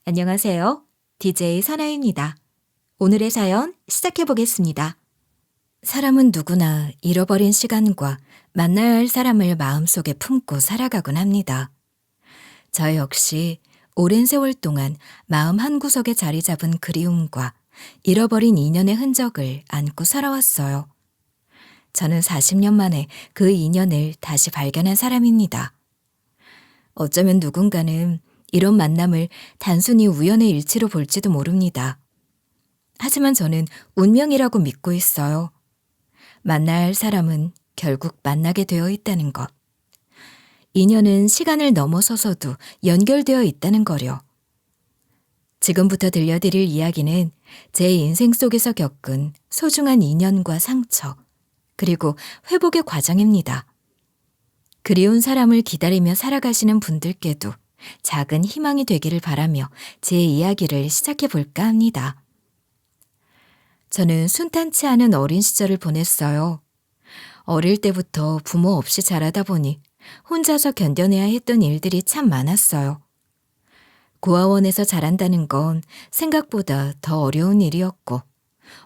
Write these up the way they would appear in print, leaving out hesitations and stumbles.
안녕하세요. DJ 선아입니다. 오늘의 사연 시작해 보겠습니다. 사람은 누구나 잃어버린 시간과 만나야 할 사람을 마음속에 품고 살아가곤 합니다. 저 역시 오랜 세월 동안 마음 한구석에 자리 잡은 그리움과 잃어버린 인연의 흔적을 안고 살아왔어요. 저는 40년 만에 그 인연을 다시 발견한 사람입니다. 어쩌면 누군가는 이런 만남을 단순히 우연의 일치로 볼지도 모릅니다. 하지만 저는 운명이라고 믿고 있어요. 만나야 할 사람은 결국 만나게 되어 있다는 것. 인연은 시간을 넘어서서도 연결되어 있다는 거려. 지금부터 들려드릴 이야기는 제 인생 속에서 겪은 소중한 인연과 상처, 그리고 회복의 과정입니다. 그리운 사람을 기다리며 살아가시는 분들께도 작은 희망이 되기를 바라며 제 이야기를 시작해 볼까 합니다. 저는 순탄치 않은 어린 시절을 보냈어요. 어릴 때부터 부모 없이 자라다 보니 혼자서 견뎌내야 했던 일들이 참 많았어요. 고아원에서 자란다는 건 생각보다 더 어려운 일이었고,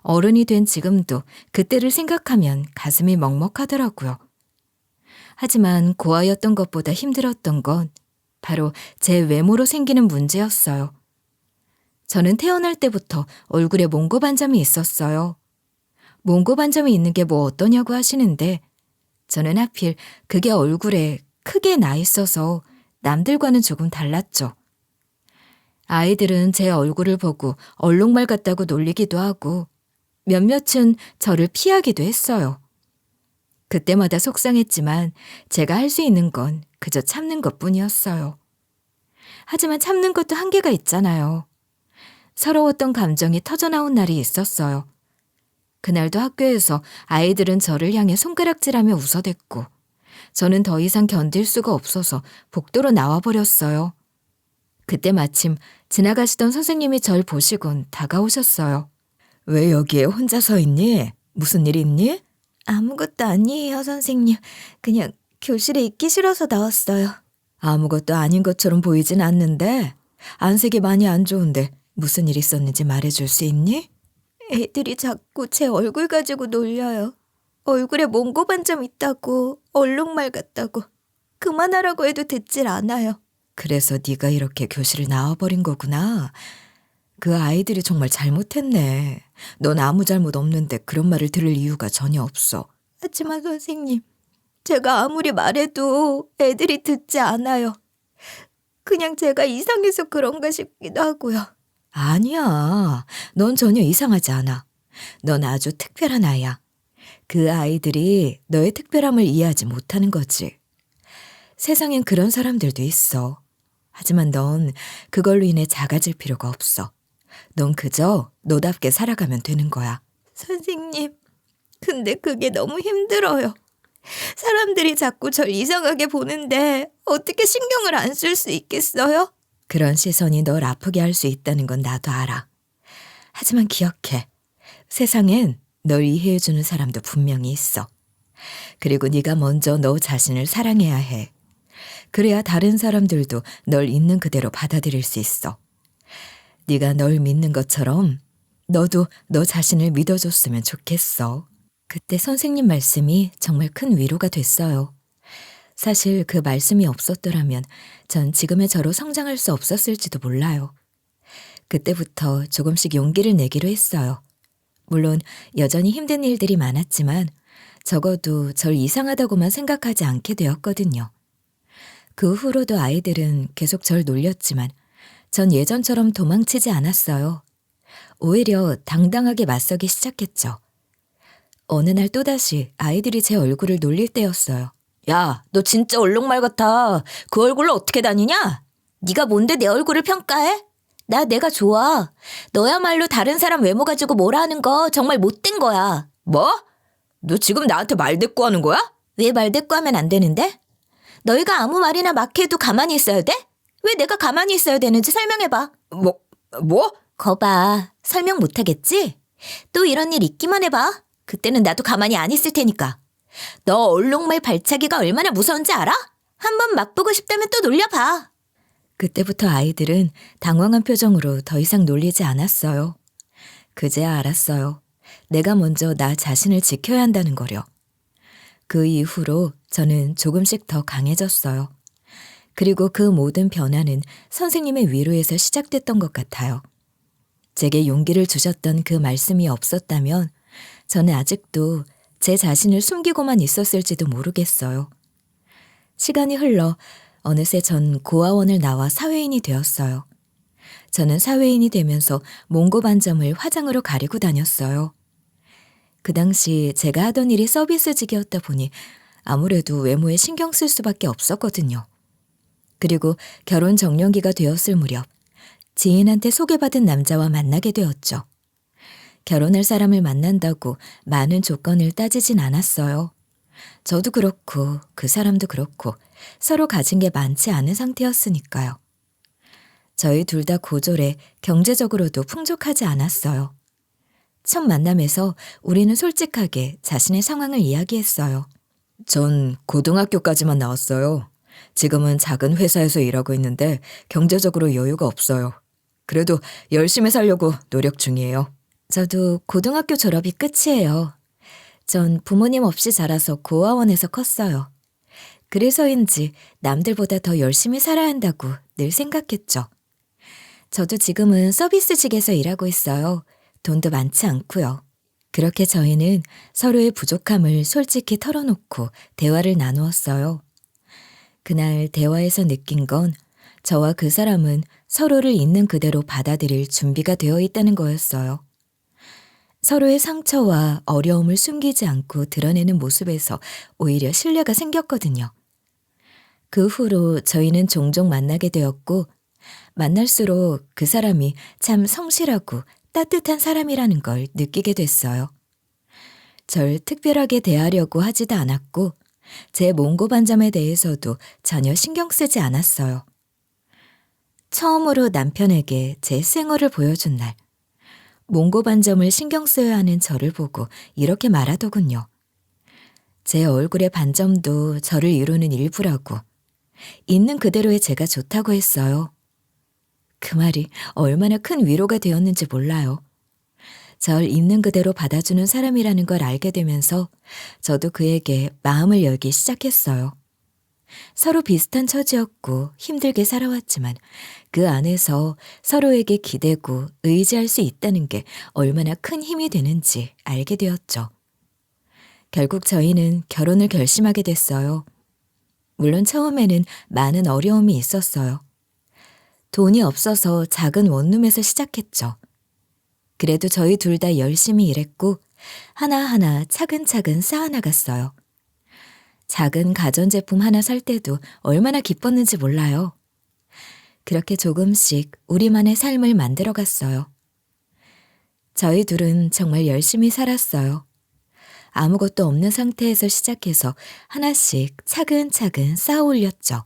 어른이 된 지금도 그때를 생각하면 가슴이 먹먹하더라고요. 하지만 고아였던 것보다 힘들었던 건 바로 제 외모로 생기는 문제였어요. 저는 태어날 때부터 얼굴에 몽고 반점이 있었어요. 몽고 반점이 있는 게 뭐 어떠냐고 하시는데 저는 하필 그게 얼굴에 크게 나 있어서 남들과는 조금 달랐죠. 아이들은 제 얼굴을 보고 얼룩말 같다고 놀리기도 하고 몇몇은 저를 피하기도 했어요. 그때마다 속상했지만 제가 할 수 있는 건 그저 참는 것뿐이었어요. 하지만 참는 것도 한계가 있잖아요. 서러웠던 감정이 터져나온 날이 있었어요. 그날도 학교에서 아이들은 저를 향해 손가락질하며 웃어댔고 저는 더 이상 견딜 수가 없어서 복도로 나와버렸어요. 그때 마침 지나가시던 선생님이 절 보시곤 다가오셨어요. 왜 여기에 혼자 서 있니? 무슨 일 있니? 아무것도 아니에요, 선생님. 그냥 교실에 있기 싫어서 나왔어요. 아무것도 아닌 것처럼 보이진 않는데 안색이 많이 안 좋은데 무슨 일 있었는지 말해줄 수 있니? 애들이 자꾸 제 얼굴 가지고 놀려요. 얼굴에 몽고 반점 있다고, 얼룩말 같다고. 그만하라고 해도 듣질 않아요. 그래서 네가 이렇게 교실을 나와버린 거구나. 그 아이들이 정말 잘못했네. 넌 아무 잘못 없는데 그런 말을 들을 이유가 전혀 없어. 하지만 선생님, 제가 아무리 말해도 애들이 듣지 않아요. 그냥 제가 이상해서 그런가 싶기도 하고요. 아니야. 넌 전혀 이상하지 않아. 넌 아주 특별한 아이야. 그 아이들이 너의 특별함을 이해하지 못하는 거지. 세상엔 그런 사람들도 있어. 하지만 넌 그걸로 인해 작아질 필요가 없어. 넌 그저 너답게 살아가면 되는 거야. 선생님, 근데 그게 너무 힘들어요. 사람들이 자꾸 절 이상하게 보는데 어떻게 신경을 안 쓸 수 있겠어요? 그런 시선이 널 아프게 할 수 있다는 건 나도 알아. 하지만 기억해. 세상엔 널 이해해주는 사람도 분명히 있어. 그리고 네가 먼저 너 자신을 사랑해야 해. 그래야 다른 사람들도 널 있는 그대로 받아들일 수 있어. 네가 널 믿는 것처럼 너도 너 자신을 믿어줬으면 좋겠어. 그때 선생님 말씀이 정말 큰 위로가 됐어요. 사실 그 말씀이 없었더라면 전 지금의 저로 성장할 수 없었을지도 몰라요. 그때부터 조금씩 용기를 내기로 했어요. 물론 여전히 힘든 일들이 많았지만 적어도 절 이상하다고만 생각하지 않게 되었거든요. 그 후로도 아이들은 계속 절 놀렸지만 전 예전처럼 도망치지 않았어요. 오히려 당당하게 맞서기 시작했죠. 어느 날 또다시 아이들이 제 얼굴을 놀릴 때였어요. 야, 너 진짜 얼룩말 같아. 그 얼굴로 어떻게 다니냐? 네가 뭔데 내 얼굴을 평가해? 내가 좋아. 너야말로 다른 사람 외모 가지고 뭐라 하는 거 정말 못된 거야. 뭐? 너 지금 나한테 말대꾸하는 거야? 왜 말대꾸하면 안 되는데? 너희가 아무 말이나 막 해도 가만히 있어야 돼? 왜 내가 가만히 있어야 되는지 설명해봐. 뭐? 거봐. 설명 못하겠지? 또 이런 일 있기만 해봐. 그때는 나도 가만히 안 있을 테니까. 너 얼룩말 발차기가 얼마나 무서운지 알아? 한번 맛보고 싶다면 또 놀려봐. 그때부터 아이들은 당황한 표정으로 더 이상 놀리지 않았어요. 그제야 알았어요. 내가 먼저 나 자신을 지켜야 한다는 거려. 그 이후로 저는 조금씩 더 강해졌어요. 그리고 그 모든 변화는 선생님의 위로에서 시작됐던 것 같아요. 제게 용기를 주셨던 그 말씀이 없었다면 저는 아직도 제 자신을 숨기고만 있었을지도 모르겠어요. 시간이 흘러 어느새 전 고아원을 나와 사회인이 되었어요. 저는 사회인이 되면서 몽고 반점을 화장으로 가리고 다녔어요. 그 당시 제가 하던 일이 서비스직이었다 보니 아무래도 외모에 신경 쓸 수밖에 없었거든요. 그리고 결혼 정년기가 되었을 무렵 지인한테 소개받은 남자와 만나게 되었죠. 결혼할 사람을 만난다고 많은 조건을 따지진 않았어요. 저도 그렇고 그 사람도 그렇고 서로 가진 게 많지 않은 상태였으니까요. 저희 둘 다 고졸에 경제적으로도 풍족하지 않았어요. 첫 만남에서 우리는 솔직하게 자신의 상황을 이야기했어요. 전 고등학교까지만 나왔어요. 지금은 작은 회사에서 일하고 있는데 경제적으로 여유가 없어요. 그래도 열심히 살려고 노력 중이에요. 저도 고등학교 졸업이 끝이에요. 전 부모님 없이 자라서 고아원에서 컸어요. 그래서인지 남들보다 더 열심히 살아야 한다고 늘 생각했죠. 저도 지금은 서비스직에서 일하고 있어요. 돈도 많지 않고요. 그렇게 저희는 서로의 부족함을 솔직히 털어놓고 대화를 나누었어요. 그날 대화에서 느낀 건 저와 그 사람은 서로를 있는 그대로 받아들일 준비가 되어 있다는 거였어요. 서로의 상처와 어려움을 숨기지 않고 드러내는 모습에서 오히려 신뢰가 생겼거든요. 그 후로 저희는 종종 만나게 되었고 만날수록 그 사람이 참 성실하고 따뜻한 사람이라는 걸 느끼게 됐어요. 절 특별하게 대하려고 하지도 않았고 제 몽고 반점에 대해서도 전혀 신경 쓰지 않았어요. 처음으로 남편에게 제 생얼을 보여준 날, 몽고 반점을 신경 써야 하는 저를 보고 이렇게 말하더군요. 제 얼굴의 반점도 저를 이루는 일부라고, 있는 그대로의 제가 좋다고 했어요. 그 말이 얼마나 큰 위로가 되었는지 몰라요. 절 있는 그대로 받아주는 사람이라는 걸 알게 되면서 저도 그에게 마음을 열기 시작했어요. 서로 비슷한 처지였고 힘들게 살아왔지만 그 안에서 서로에게 기대고 의지할 수 있다는 게 얼마나 큰 힘이 되는지 알게 되었죠. 결국 저희는 결혼을 결심하게 됐어요. 물론 처음에는 많은 어려움이 있었어요. 돈이 없어서 작은 원룸에서 시작했죠. 그래도 저희 둘 다 열심히 일했고 하나하나 차근차근 쌓아나갔어요. 작은 가전제품 하나 살 때도 얼마나 기뻤는지 몰라요. 그렇게 조금씩 우리만의 삶을 만들어갔어요. 저희 둘은 정말 열심히 살았어요. 아무것도 없는 상태에서 시작해서 하나씩 차근차근 쌓아 올렸죠.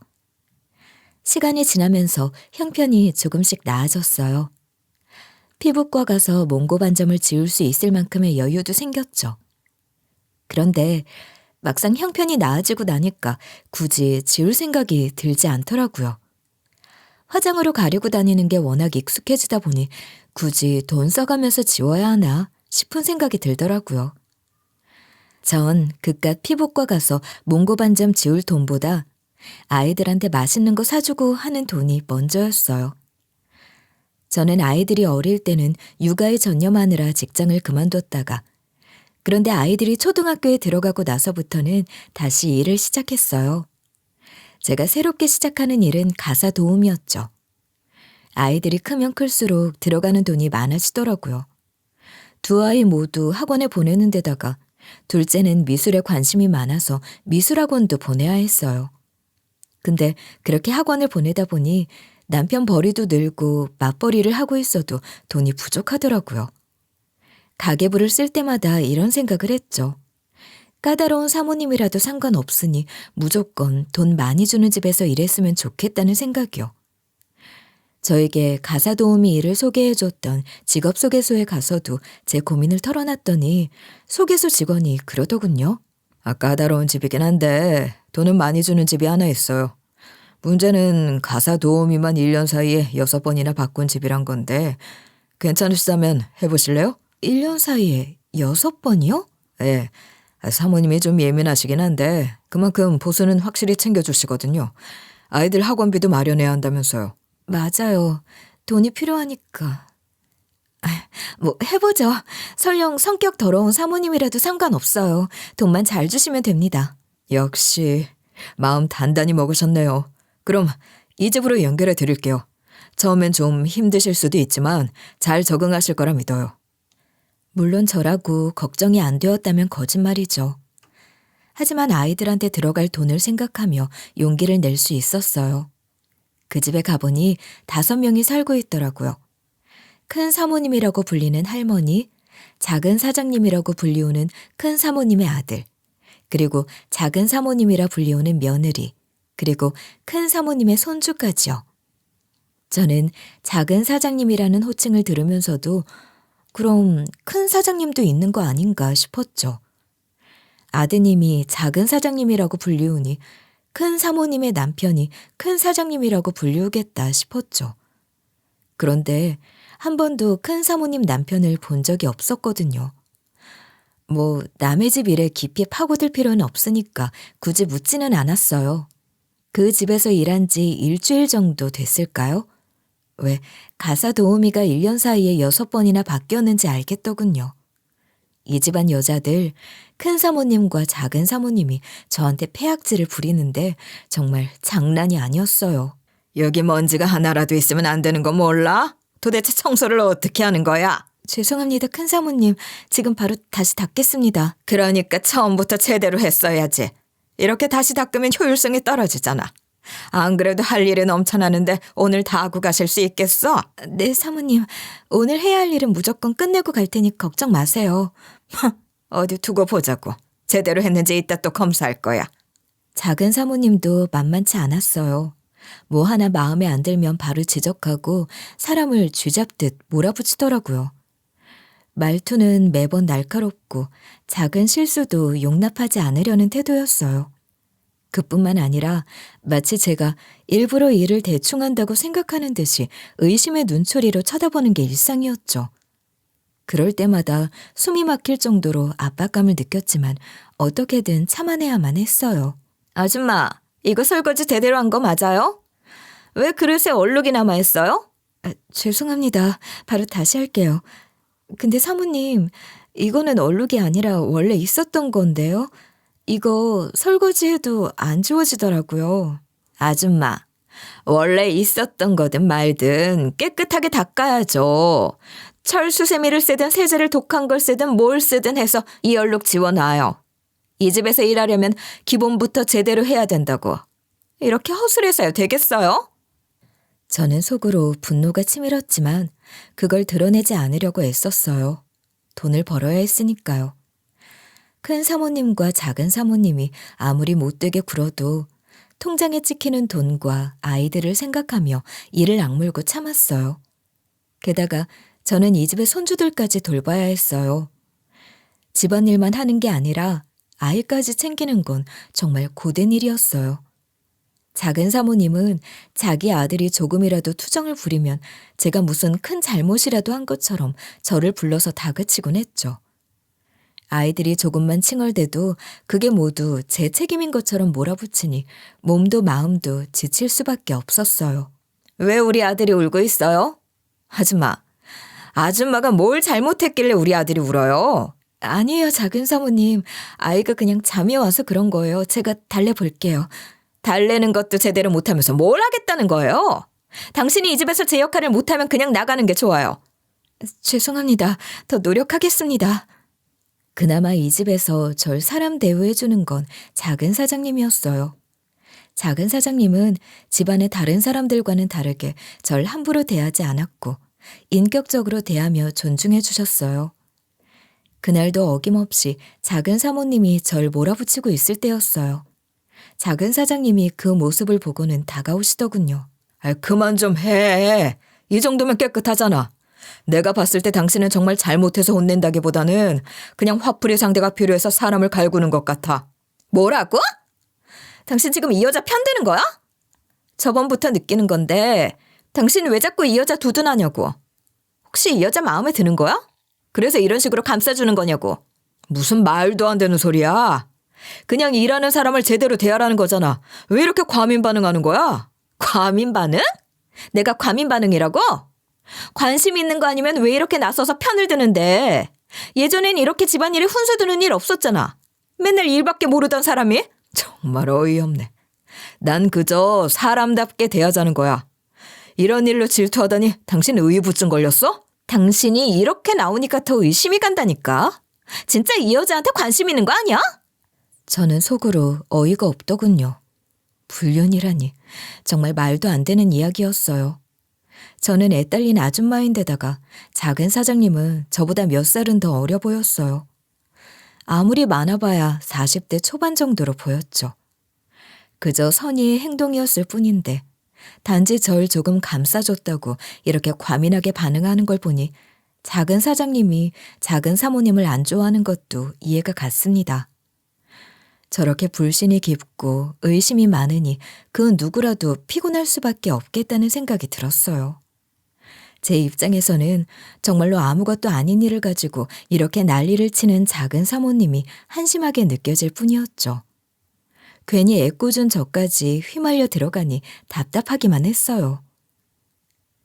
시간이 지나면서 형편이 조금씩 나아졌어요. 피부과 가서 몽고 반점을 지울 수 있을 만큼의 여유도 생겼죠. 그런데 막상 형편이 나아지고 나니까 굳이 지울 생각이 들지 않더라고요. 화장으로 가리고 다니는 게 워낙 익숙해지다 보니 굳이 돈 써가면서 지워야 하나 싶은 생각이 들더라고요. 전 그깟 피부과 가서 몽고 반점 지울 돈보다 아이들한테 맛있는 거 사주고 하는 돈이 먼저였어요. 저는 아이들이 어릴 때는 육아에 전념하느라 직장을 그만뒀다가 그런데 아이들이 초등학교에 들어가고 나서부터는 다시 일을 시작했어요. 제가 새롭게 시작하는 일은 가사 도우미였죠. 아이들이 크면 클수록 들어가는 돈이 많아지더라고요. 두 아이 모두 학원에 보내는 데다가 둘째는 미술에 관심이 많아서 미술학원도 보내야 했어요. 근데 그렇게 학원을 보내다 보니 남편 벌이도 늘고 맞벌이를 하고 있어도 돈이 부족하더라고요. 가계부를 쓸 때마다 이런 생각을 했죠. 까다로운 사모님이라도 상관없으니 무조건 돈 많이 주는 집에서 일했으면 좋겠다는 생각이요. 저에게 가사 도우미 일을 소개해줬던 직업소개소에 가서도 제 고민을 털어놨더니 소개소 직원이 그러더군요. 까다로운 집이긴 한데 돈은 많이 주는 집이 하나 있어요. 문제는 가사 도우미만 1년 사이에 6번이나 바꾼 집이란 건데 괜찮으시다면 해보실래요? 1년 사이에 6번이요? 예. 사모님이 좀 예민하시긴 한데 그만큼 보수는 확실히 챙겨주시거든요. 아이들 학원비도 마련해야 한다면서요. 맞아요. 돈이 필요하니까. 뭐 해보죠. 설령 성격 더러운 사모님이라도 상관없어요. 돈만 잘 주시면 됩니다. 역시 마음 단단히 먹으셨네요. 그럼 이 집으로 연결해 드릴게요. 처음엔 좀 힘드실 수도 있지만 잘 적응하실 거라 믿어요. 물론 저라고 걱정이 안 되었다면 거짓말이죠. 하지만 아이들한테 들어갈 돈을 생각하며 용기를 낼 수 있었어요. 그 집에 가보니 5명이 살고 있더라고요. 큰 사모님이라고 불리는 할머니, 작은 사장님이라고 불리우는 큰 사모님의 아들, 그리고 작은 사모님이라 불리우는 며느리, 그리고 큰 사모님의 손주까지요. 저는 작은 사장님이라는 호칭을 들으면서도 그럼 큰 사장님도 있는 거 아닌가 싶었죠. 아드님이 작은 사장님이라고 불리우니 큰 사모님의 남편이 큰 사장님이라고 불리우겠다 싶었죠. 그런데 한 번도 큰 사모님 남편을 본 적이 없었거든요. 뭐 남의 집 일에 깊이 파고들 필요는 없으니까 굳이 묻지는 않았어요. 그 집에서 일한 지 일주일 정도 됐을까요? 왜 가사 도우미가 1년 사이에 6번이나 바뀌었는지 알겠더군요. 이 집안 여자들 큰 사모님과 작은 사모님이 저한테 패악질을 부리는데 정말 장난이 아니었어요. 여기 먼지가 하나라도 있으면 안 되는 거 몰라? 도대체 청소를 어떻게 하는 거야? 죄송합니다, 큰 사모님. 지금 바로 다시 닦겠습니다. 그러니까 처음부터 제대로 했어야지. 이렇게 다시 닦으면 효율성이 떨어지잖아. 안 그래도 할 일이 넘쳐나는데 오늘 다 하고 가실 수 있겠어? 네, 사모님. 오늘 해야 할 일은 무조건 끝내고 갈 테니 걱정 마세요. 어디 두고 보자고. 제대로 했는지 이따 또 검사할 거야. 작은 사모님도 만만치 않았어요. 뭐 하나 마음에 안 들면 바로 지적하고 사람을 쥐잡듯 몰아붙이더라고요. 말투는 매번 날카롭고 작은 실수도 용납하지 않으려는 태도였어요. 그뿐만 아니라 마치 제가 일부러 일을 대충 한다고 생각하는 듯이 의심의 눈초리로 쳐다보는 게 일상이었죠. 그럴 때마다 숨이 막힐 정도로 압박감을 느꼈지만 어떻게든 참아내야만 했어요. 아줌마, 이거 설거지 제대로 한 거 맞아요? 왜 그릇에 얼룩이 남아있어요? 죄송합니다. 바로 다시 할게요. 근데 사모님, 이거는 얼룩이 아니라 원래 있었던 건데요. 이거 설거지해도 안 지워지더라고요. 아줌마, 원래 있었던 거든 말든 깨끗하게 닦아야죠. 철수세미를 쓰든 세제를 독한 걸 쓰든 뭘 쓰든 해서 이 얼룩 지워놔요. 이 집에서 일하려면 기본부터 제대로 해야 된다고. 이렇게 허술해서야 되겠어요? 저는 속으로 분노가 치밀었지만 그걸 드러내지 않으려고 애썼어요. 돈을 벌어야 했으니까요. 큰 사모님과 작은 사모님이 아무리 못되게 굴어도 통장에 찍히는 돈과 아이들을 생각하며 이를 악물고 참았어요. 게다가 저는 이 집의 손주들까지 돌봐야 했어요. 집안일만 하는 게 아니라 아이까지 챙기는 건 정말 고된 일이었어요. 작은 사모님은 자기 아들이 조금이라도 투정을 부리면 제가 무슨 큰 잘못이라도 한 것처럼 저를 불러서 다그치곤 했죠. 아이들이 조금만 칭얼대도 그게 모두 제 책임인 것처럼 몰아붙이니 몸도 마음도 지칠 수밖에 없었어요. 왜 우리 아들이 울고 있어요? 아줌마가 뭘 잘못했길래 우리 아들이 울어요? 아니에요, 작은 사모님. 아이가 그냥 잠이 와서 그런 거예요. 제가 달래볼게요. 달래는 것도 제대로 못하면서 뭘 하겠다는 거예요? 당신이 이 집에서 제 역할을 못하면 그냥 나가는 게 좋아요. 죄송합니다. 더 노력하겠습니다. 그나마 이 집에서 절 사람 대우해주는 건 작은 사장님이었어요. 작은 사장님은 집안의 다른 사람들과는 다르게 절 함부로 대하지 않았고 인격적으로 대하며 존중해 주셨어요. 그날도 어김없이 작은 사모님이 절 몰아붙이고 있을 때였어요. 작은 사장님이 그 모습을 보고는 다가오시더군요. 그만 좀 해. 이 정도면 깨끗하잖아. 내가 봤을 때 당신은 정말 잘못해서 혼낸다기보다는 그냥 화풀이 상대가 필요해서 사람을 갈구는 것 같아. 뭐라고? 당신 지금 이 여자 편드는 거야? 저번부터 느끼는 건데 당신 왜 자꾸 이 여자 두둔하냐고. 혹시 이 여자 마음에 드는 거야? 그래서 이런 식으로 감싸주는 거냐고. 무슨 말도 안 되는 소리야. 그냥 일하는 사람을 제대로 대하라는 거잖아. 왜 이렇게 과민 반응하는 거야? 과민 반응? 내가 과민 반응이라고? 관심 있는 거 아니면 왜 이렇게 나서서 편을 드는데. 예전엔 이렇게 집안일에 훈수 두는 일 없었잖아. 맨날 일밖에 모르던 사람이? 정말 어이없네. 난 그저 사람답게 대하자는 거야. 이런 일로 질투하다니 당신 의유부증 걸렸어? 당신이 이렇게 나오니까 더 의심이 간다니까. 진짜 이 여자한테 관심 있는 거 아니야? 저는 속으로 어이가 없더군요. 불륜이라니 정말 말도 안 되는 이야기였어요. 저는 애딸린 아줌마인데다가 작은 사장님은 저보다 몇 살은 더 어려 보였어요. 아무리 많아봐야 40대 초반 정도로 보였죠. 그저 선의의 행동이었을 뿐인데 단지 절 조금 감싸줬다고 이렇게 과민하게 반응하는 걸 보니 작은 사장님이 작은 사모님을 안 좋아하는 것도 이해가 갔습니다. 저렇게 불신이 깊고 의심이 많으니 그 누구라도 피곤할 수밖에 없겠다는 생각이 들었어요. 제 입장에서는 정말로 아무것도 아닌 일을 가지고 이렇게 난리를 치는 작은 사모님이 한심하게 느껴질 뿐이었죠. 괜히 애꿎은 저까지 휘말려 들어가니 답답하기만 했어요.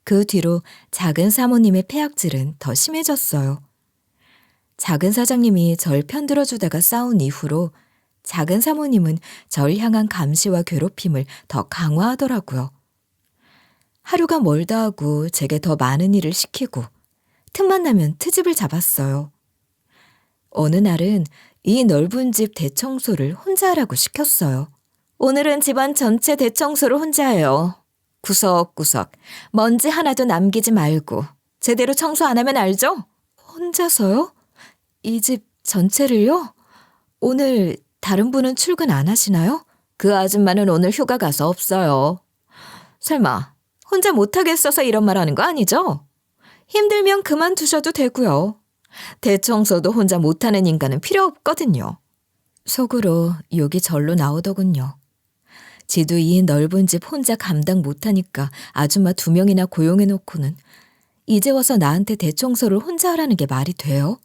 그 뒤로 작은 사모님의 폐악질은 더 심해졌어요. 작은 사장님이 절 편들어주다가 싸운 이후로 작은 사모님은 절 향한 감시와 괴롭힘을 더 강화하더라고요. 하루가 멀다 하고 제게 더 많은 일을 시키고 틈만 나면 트집을 잡았어요. 어느 날은 이 넓은 집 대청소를 혼자 하라고 시켰어요. 오늘은 집안 전체 대청소를 혼자 해요. 구석구석 먼지 하나도 남기지 말고 제대로 청소 안 하면 알죠? 혼자서요? 이 집 전체를요? 오늘 다른 분은 출근 안 하시나요? 그 아줌마는 오늘 휴가 가서 없어요. 설마 혼자 못하겠어서 이런 말 하는 거 아니죠? 힘들면 그만두셔도 되고요. 대청소도 혼자 못하는 인간은 필요 없거든요. 속으로 욕이 절로 나오더군요. 지도 이 넓은 집 혼자 감당 못하니까 아줌마 2명이나 고용해놓고는 이제 와서 나한테 대청소를 혼자 하라는 게 말이 돼요?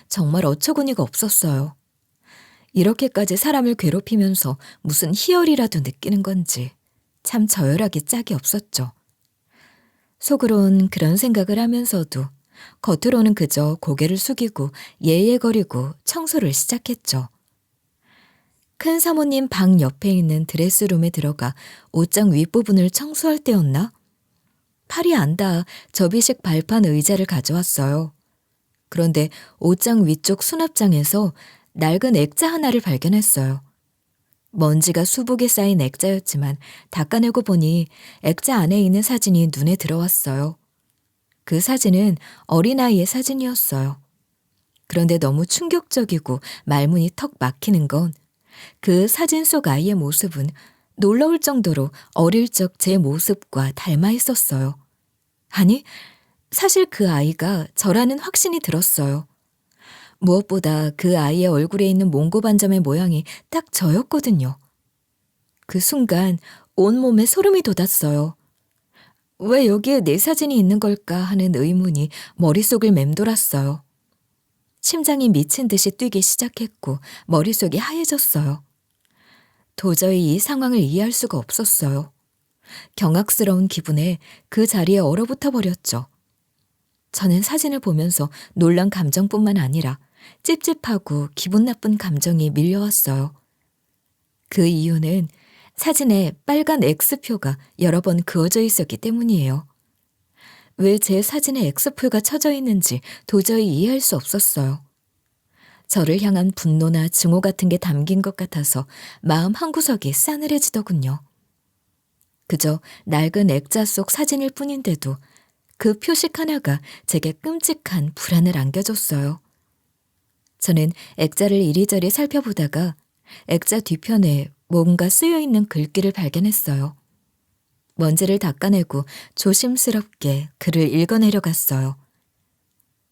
정말 어처구니가 없었어요. 이렇게까지 사람을 괴롭히면서 무슨 희열이라도 느끼는 건지 참 저열하기 짝이 없었죠. 속으론 그런 생각을 하면서도 겉으로는 그저 고개를 숙이고 예예거리고 청소를 시작했죠. 큰 사모님 방 옆에 있는 드레스룸에 들어가 옷장 윗부분을 청소할 때였나? 팔이 안 닿아 접이식 발판 의자를 가져왔어요. 그런데 옷장 위쪽 수납장에서 낡은 액자 하나를 발견했어요. 먼지가 수북에 쌓인 액자였지만 닦아내고 보니 액자 안에 있는 사진이 눈에 들어왔어요. 그 사진은 어린아이의 사진이었어요. 그런데 너무 충격적이고 말문이 턱 막히는 건 그 사진 속 아이의 모습은 놀라울 정도로 어릴 적 제 모습과 닮아 있었어요. 아니, 사실 그 아이가 저라는 확신이 들었어요. 무엇보다 그 아이의 얼굴에 있는 몽고반점의 모양이 딱 저였거든요. 그 순간 온몸에 소름이 돋았어요. 왜 여기에 내 사진이 있는 걸까 하는 의문이 머릿속을 맴돌았어요. 심장이 미친 듯이 뛰기 시작했고 머릿속이 하얘졌어요. 도저히 이 상황을 이해할 수가 없었어요. 경악스러운 기분에 그 자리에 얼어붙어 버렸죠. 저는 사진을 보면서 놀란 감정뿐만 아니라 찝찝하고 기분 나쁜 감정이 밀려왔어요. 그 이유는 사진에 빨간 X표가 여러 번 그어져 있었기 때문이에요. 왜 제 사진에 X표가 쳐져 있는지 도저히 이해할 수 없었어요. 저를 향한 분노나 증오 같은 게 담긴 것 같아서 마음 한구석이 싸늘해지더군요. 그저 낡은 액자 속 사진일 뿐인데도 그 표식 하나가 제게 끔찍한 불안을 안겨줬어요. 저는 액자를 이리저리 살펴보다가 액자 뒤편에 뭔가 쓰여있는 글귀를 발견했어요. 먼지를 닦아내고 조심스럽게 글을 읽어내려 갔어요.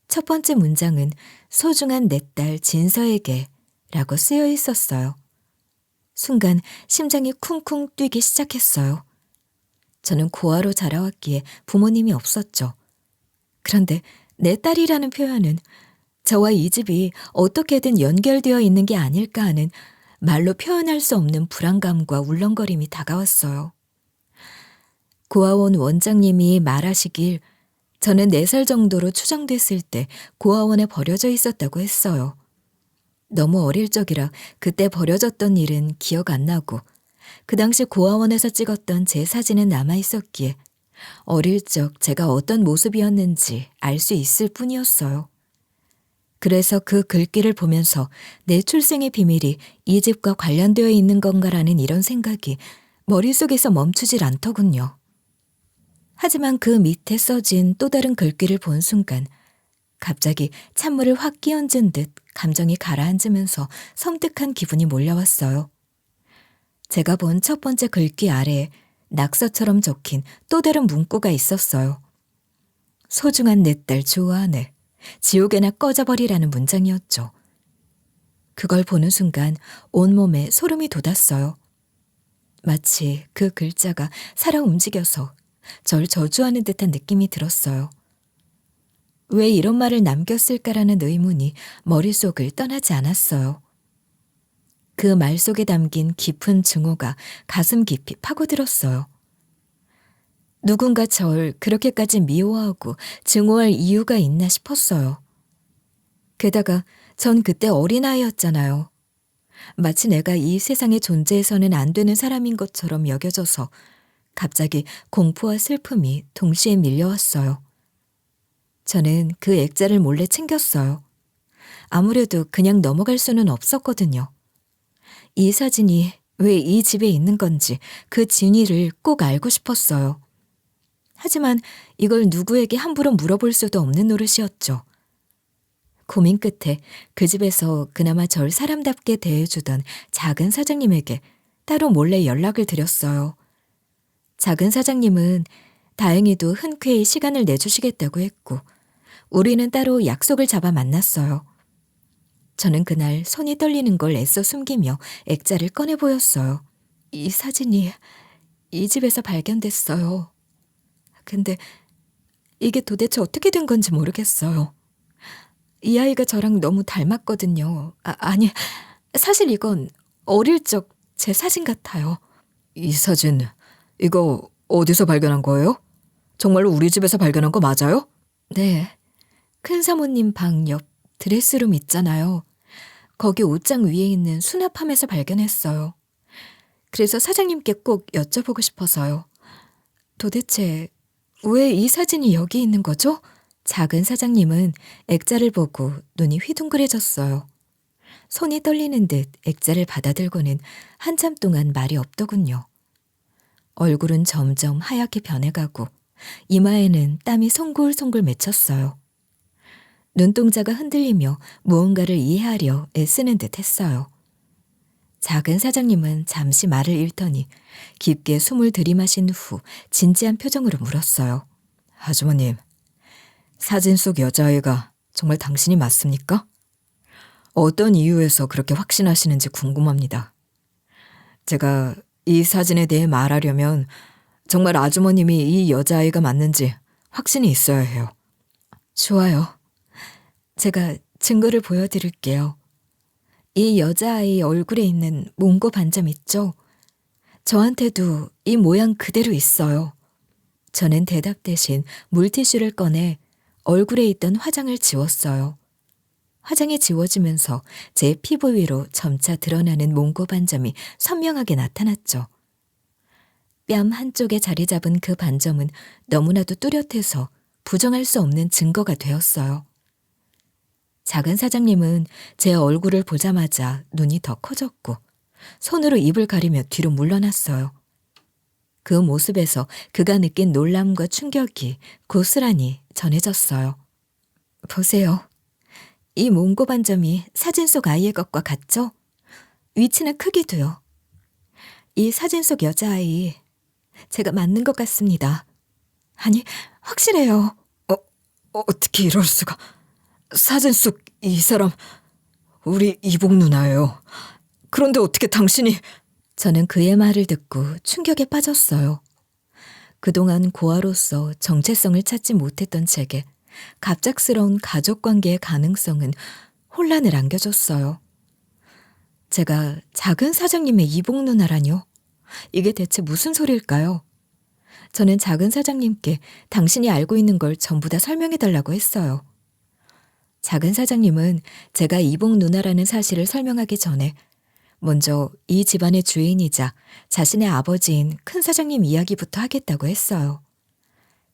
첫 번째 문장은 소중한 내 딸 진서에게 라고 쓰여 있었어요. 순간 심장이 쿵쿵 뛰기 시작했어요. 저는 고아로 자라왔기에 부모님이 없었죠. 그런데 내 딸이라는 표현은 저와 이 집이 어떻게든 연결되어 있는 게 아닐까 하는 말로 표현할 수 없는 불안감과 울렁거림이 다가왔어요. 고아원 원장님이 말하시길 저는 4살 정도로 추정됐을 때 고아원에 버려져 있었다고 했어요. 너무 어릴 적이라 그때 버려졌던 일은 기억 안 나고 그 당시 고아원에서 찍었던 제 사진은 남아있었기에 어릴 적 제가 어떤 모습이었는지 알 수 있을 뿐이었어요. 그래서 그 글귀를 보면서 내 출생의 비밀이 이 집과 관련되어 있는 건가라는 이런 생각이 머릿속에서 멈추질 않더군요. 하지만 그 밑에 써진 또 다른 글귀를 본 순간 갑자기 찬물을 확 끼얹은 듯 감정이 가라앉으면서 섬뜩한 기분이 몰려왔어요. 제가 본 첫 번째 글귀 아래에 낙서처럼 적힌 또 다른 문구가 있었어요. 소중한 내 딸 좋아하네. 지옥에나 꺼져버리라는 문장이었죠. 그걸 보는 순간 온몸에 소름이 돋았어요. 마치 그 글자가 살아 움직여서 절 저주하는 듯한 느낌이 들었어요. 왜 이런 말을 남겼을까라는 의문이 머릿속을 떠나지 않았어요. 그 말 속에 담긴 깊은 증오가 가슴 깊이 파고들었어요. 누군가 절 그렇게까지 미워하고 증오할 이유가 있나 싶었어요. 게다가 전 그때 어린아이였잖아요. 마치 내가 이 세상에 존재해서는 안 되는 사람인 것처럼 여겨져서 갑자기 공포와 슬픔이 동시에 밀려왔어요. 저는 그 액자를 몰래 챙겼어요. 아무래도 그냥 넘어갈 수는 없었거든요. 이 사진이 왜 이 집에 있는 건지 그 진위를 꼭 알고 싶었어요. 하지만 이걸 누구에게 함부로 물어볼 수도 없는 노릇이었죠. 고민 끝에 그 집에서 그나마 절 사람답게 대해주던 작은 사장님에게 따로 몰래 연락을 드렸어요. 작은 사장님은 다행히도 흔쾌히 시간을 내주시겠다고 했고 우리는 따로 약속을 잡아 만났어요. 저는 그날 손이 떨리는 걸 애써 숨기며 액자를 꺼내 보였어요. 이 사진이 이 집에서 발견됐어요. 근데 이게 도대체 어떻게 된 건지 모르겠어요. 이 아이가 저랑 너무 닮았거든요. 아니, 사실 이건 어릴 적 제 사진 같아요. 이 사진, 이거 어디서 발견한 거예요? 정말로 우리 집에서 발견한 거 맞아요? 네. 큰 사모님 방 옆 드레스룸 있잖아요. 거기 옷장 위에 있는 수납함에서 발견했어요. 그래서 사장님께 꼭 여쭤보고 싶어서요. 도대체 왜 이 사진이 여기 있는 거죠? 작은 사장님은 액자를 보고 눈이 휘둥그레졌어요. 손이 떨리는 듯 액자를 받아들고는 한참 동안 말이 없더군요. 얼굴은 점점 하얗게 변해가고 이마에는 땀이 송골송골 맺혔어요. 눈동자가 흔들리며 무언가를 이해하려 애쓰는 듯 했어요. 작은 사장님은 잠시 말을 잃더니 깊게 숨을 들이마신 후 진지한 표정으로 물었어요. 아주머님, 사진 속 여자아이가 정말 당신이 맞습니까? 어떤 이유에서 그렇게 확신하시는지 궁금합니다. 제가 이 사진에 대해 말하려면 정말 아주머님이 이 여자아이가 맞는지 확신이 있어야 해요. 좋아요. 제가 증거를 보여드릴게요. 이 여자아이 얼굴에 있는 몽고 반점 있죠? 저한테도 이 모양 그대로 있어요. 저는 대답 대신 물티슈를 꺼내 얼굴에 있던 화장을 지웠어요. 화장이 지워지면서 제 피부 위로 점차 드러나는 몽고 반점이 선명하게 나타났죠. 뺨 한쪽에 자리 잡은 그 반점은 너무나도 뚜렷해서 부정할 수 없는 증거가 되었어요. 작은 사장님은 제 얼굴을 보자마자 눈이 더 커졌고 손으로 입을 가리며 뒤로 물러났어요. 그 모습에서 그가 느낀 놀람과 충격이 고스란히 전해졌어요. 보세요. 이 몽고 반점이 사진 속 아이의 것과 같죠? 위치나 크기도요. 이 사진 속 여자아이, 제가 맞는 것 같습니다. 아니, 확실해요. 어떻게 이럴 수가. 사진 속 이 사람, 우리 이복 누나예요. 그런데 어떻게 당신이... 저는 그의 말을 듣고 충격에 빠졌어요. 그동안 고아로서 정체성을 찾지 못했던 제게 갑작스러운 가족관계의 가능성은 혼란을 안겨줬어요. 제가 작은 사장님의 이복 누나라뇨? 이게 대체 무슨 소리일까요? 저는 작은 사장님께 당신이 알고 있는 걸 전부 다 설명해달라고 했어요. 작은 사장님은 제가 이복 누나라는 사실을 설명하기 전에 먼저 이 집안의 주인이자 자신의 아버지인 큰 사장님 이야기부터 하겠다고 했어요.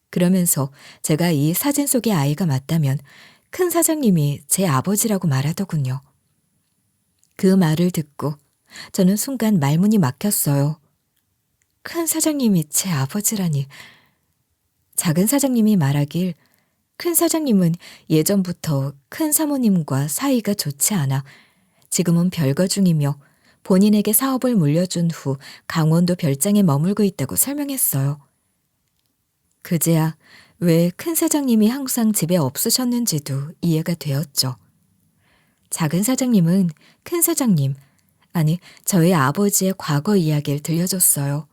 그러면서 제가 이 사진 속의 아이가 맞다면 큰 사장님이 제 아버지라고 말하더군요. 그 말을 듣고 저는 순간 말문이 막혔어요. 큰 사장님이 제 아버지라니. 작은 사장님이 말하길 큰 사장님은 예전부터 큰 사모님과 사이가 좋지 않아 지금은 별거 중이며 본인에게 사업을 물려준 후 강원도 별장에 머물고 있다고 설명했어요. 그제야 왜 큰 사장님이 항상 집에 없으셨는지도 이해가 되었죠. 작은 사장님은 큰 사장님, 아니 저희 아버지의 과거 이야기를 들려줬어요.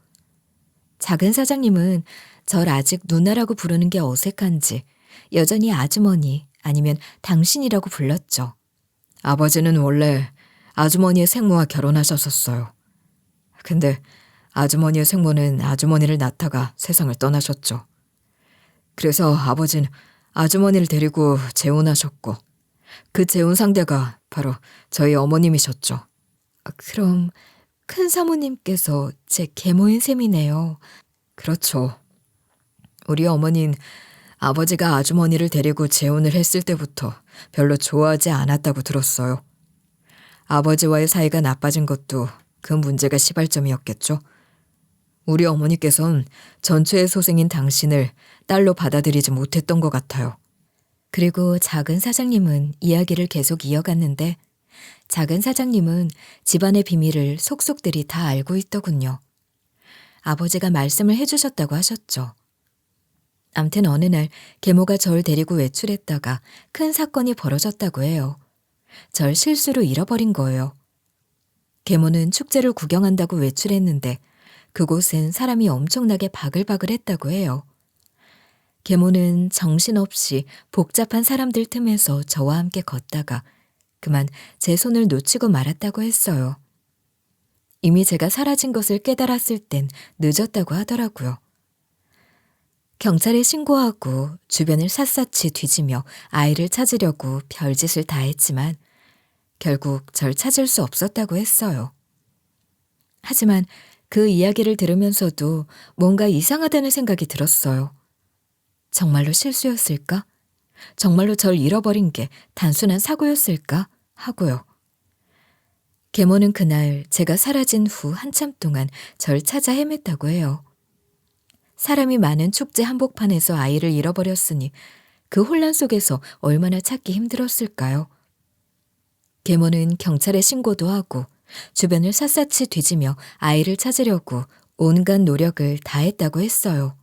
작은 사장님은 절 아직 누나라고 부르는 게 어색한지 여전히 아주머니 아니면 당신이라고 불렀죠. 아버지는 원래 아주머니의 생모와 결혼하셨었어요. 근데 아주머니의 생모는 아주머니를 낳다가 세상을 떠나셨죠. 그래서 아버지는 아주머니를 데리고 재혼하셨고 그 재혼 상대가 바로 저희 어머님이셨죠. 그럼 큰 사모님께서 제 계모인 셈이네요. 그렇죠. 우리 어머니는 아버지가 아주머니를 데리고 재혼을 했을 때부터 별로 좋아하지 않았다고 들었어요. 아버지와의 사이가 나빠진 것도 그 문제가 시발점이었겠죠. 우리 어머니께선 전처의 소생인 당신을 딸로 받아들이지 못했던 것 같아요. 그리고 작은 사장님은 이야기를 계속 이어갔는데 작은 사장님은 집안의 비밀을 속속들이 다 알고 있더군요. 아버지가 말씀을 해주셨다고 하셨죠. 암튼 어느 날 계모가 절 데리고 외출했다가 큰 사건이 벌어졌다고 해요. 절 실수로 잃어버린 거예요. 계모는 축제를 구경한다고 외출했는데 그곳은 사람이 엄청나게 바글바글했다고 해요. 계모는 정신없이 복잡한 사람들 틈에서 저와 함께 걷다가 그만 제 손을 놓치고 말았다고 했어요. 이미 제가 사라진 것을 깨달았을 땐 늦었다고 하더라고요. 경찰에 신고하고 주변을 샅샅이 뒤지며 아이를 찾으려고 별짓을 다 했지만 결국 절 찾을 수 없었다고 했어요. 하지만 그 이야기를 들으면서도 뭔가 이상하다는 생각이 들었어요. 정말로 실수였을까? 정말로 절 잃어버린 게 단순한 사고였을까? 하고요. 계모는 그날 제가 사라진 후 한참 동안 절 찾아 헤맸다고 해요. 사람이 많은 축제 한복판에서 아이를 잃어버렸으니 그 혼란 속에서 얼마나 찾기 힘들었을까요? 계모는 경찰에 신고도 하고 주변을 샅샅이 뒤지며 아이를 찾으려고 온갖 노력을 다했다고 했어요.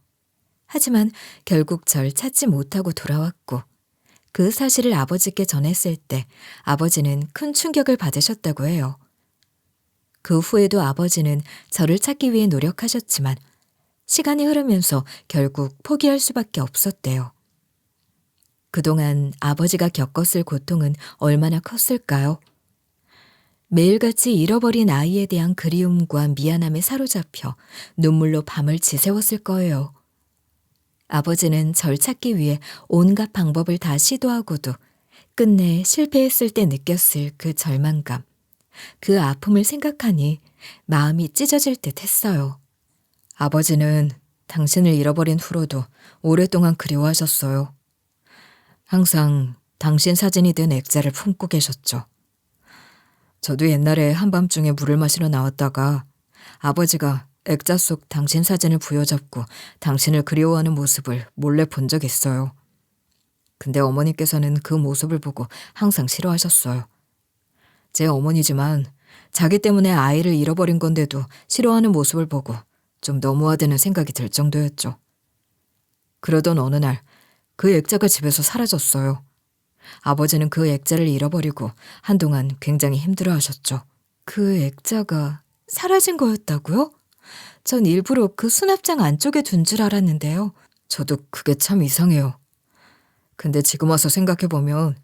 하지만 결국 절 찾지 못하고 돌아왔고 그 사실을 아버지께 전했을 때 아버지는 큰 충격을 받으셨다고 해요. 그 후에도 아버지는 저를 찾기 위해 노력하셨지만 시간이 흐르면서 결국 포기할 수밖에 없었대요. 그동안 아버지가 겪었을 고통은 얼마나 컸을까요? 매일같이 잃어버린 아이에 대한 그리움과 미안함에 사로잡혀 눈물로 밤을 지새웠을 거예요. 아버지는 절 찾기 위해 온갖 방법을 다 시도하고도 끝내 실패했을 때 느꼈을 그 절망감, 그 아픔을 생각하니 마음이 찢어질 듯 했어요. 아버지는 당신을 잃어버린 후로도 오랫동안 그리워하셨어요. 항상 당신 사진이 든 액자를 품고 계셨죠. 저도 옛날에 한밤중에 물을 마시러 나왔다가 아버지가 액자 속 당신 사진을 부여잡고 당신을 그리워하는 모습을 몰래 본 적 있어요. 근데 어머니께서는 그 모습을 보고 항상 싫어하셨어요. 제 어머니지만 자기 때문에 아이를 잃어버린 건데도 싫어하는 모습을 보고 좀 너무하다는 생각이 들 정도였죠. 그러던 어느 날 그 액자가 집에서 사라졌어요. 아버지는 그 액자를 잃어버리고 한동안 굉장히 힘들어하셨죠. 그 액자가 사라진 거였다고요? 전 일부러 그 수납장 안쪽에 둔 줄 알았는데요. 저도 그게 참 이상해요. 근데 지금 와서 생각해보면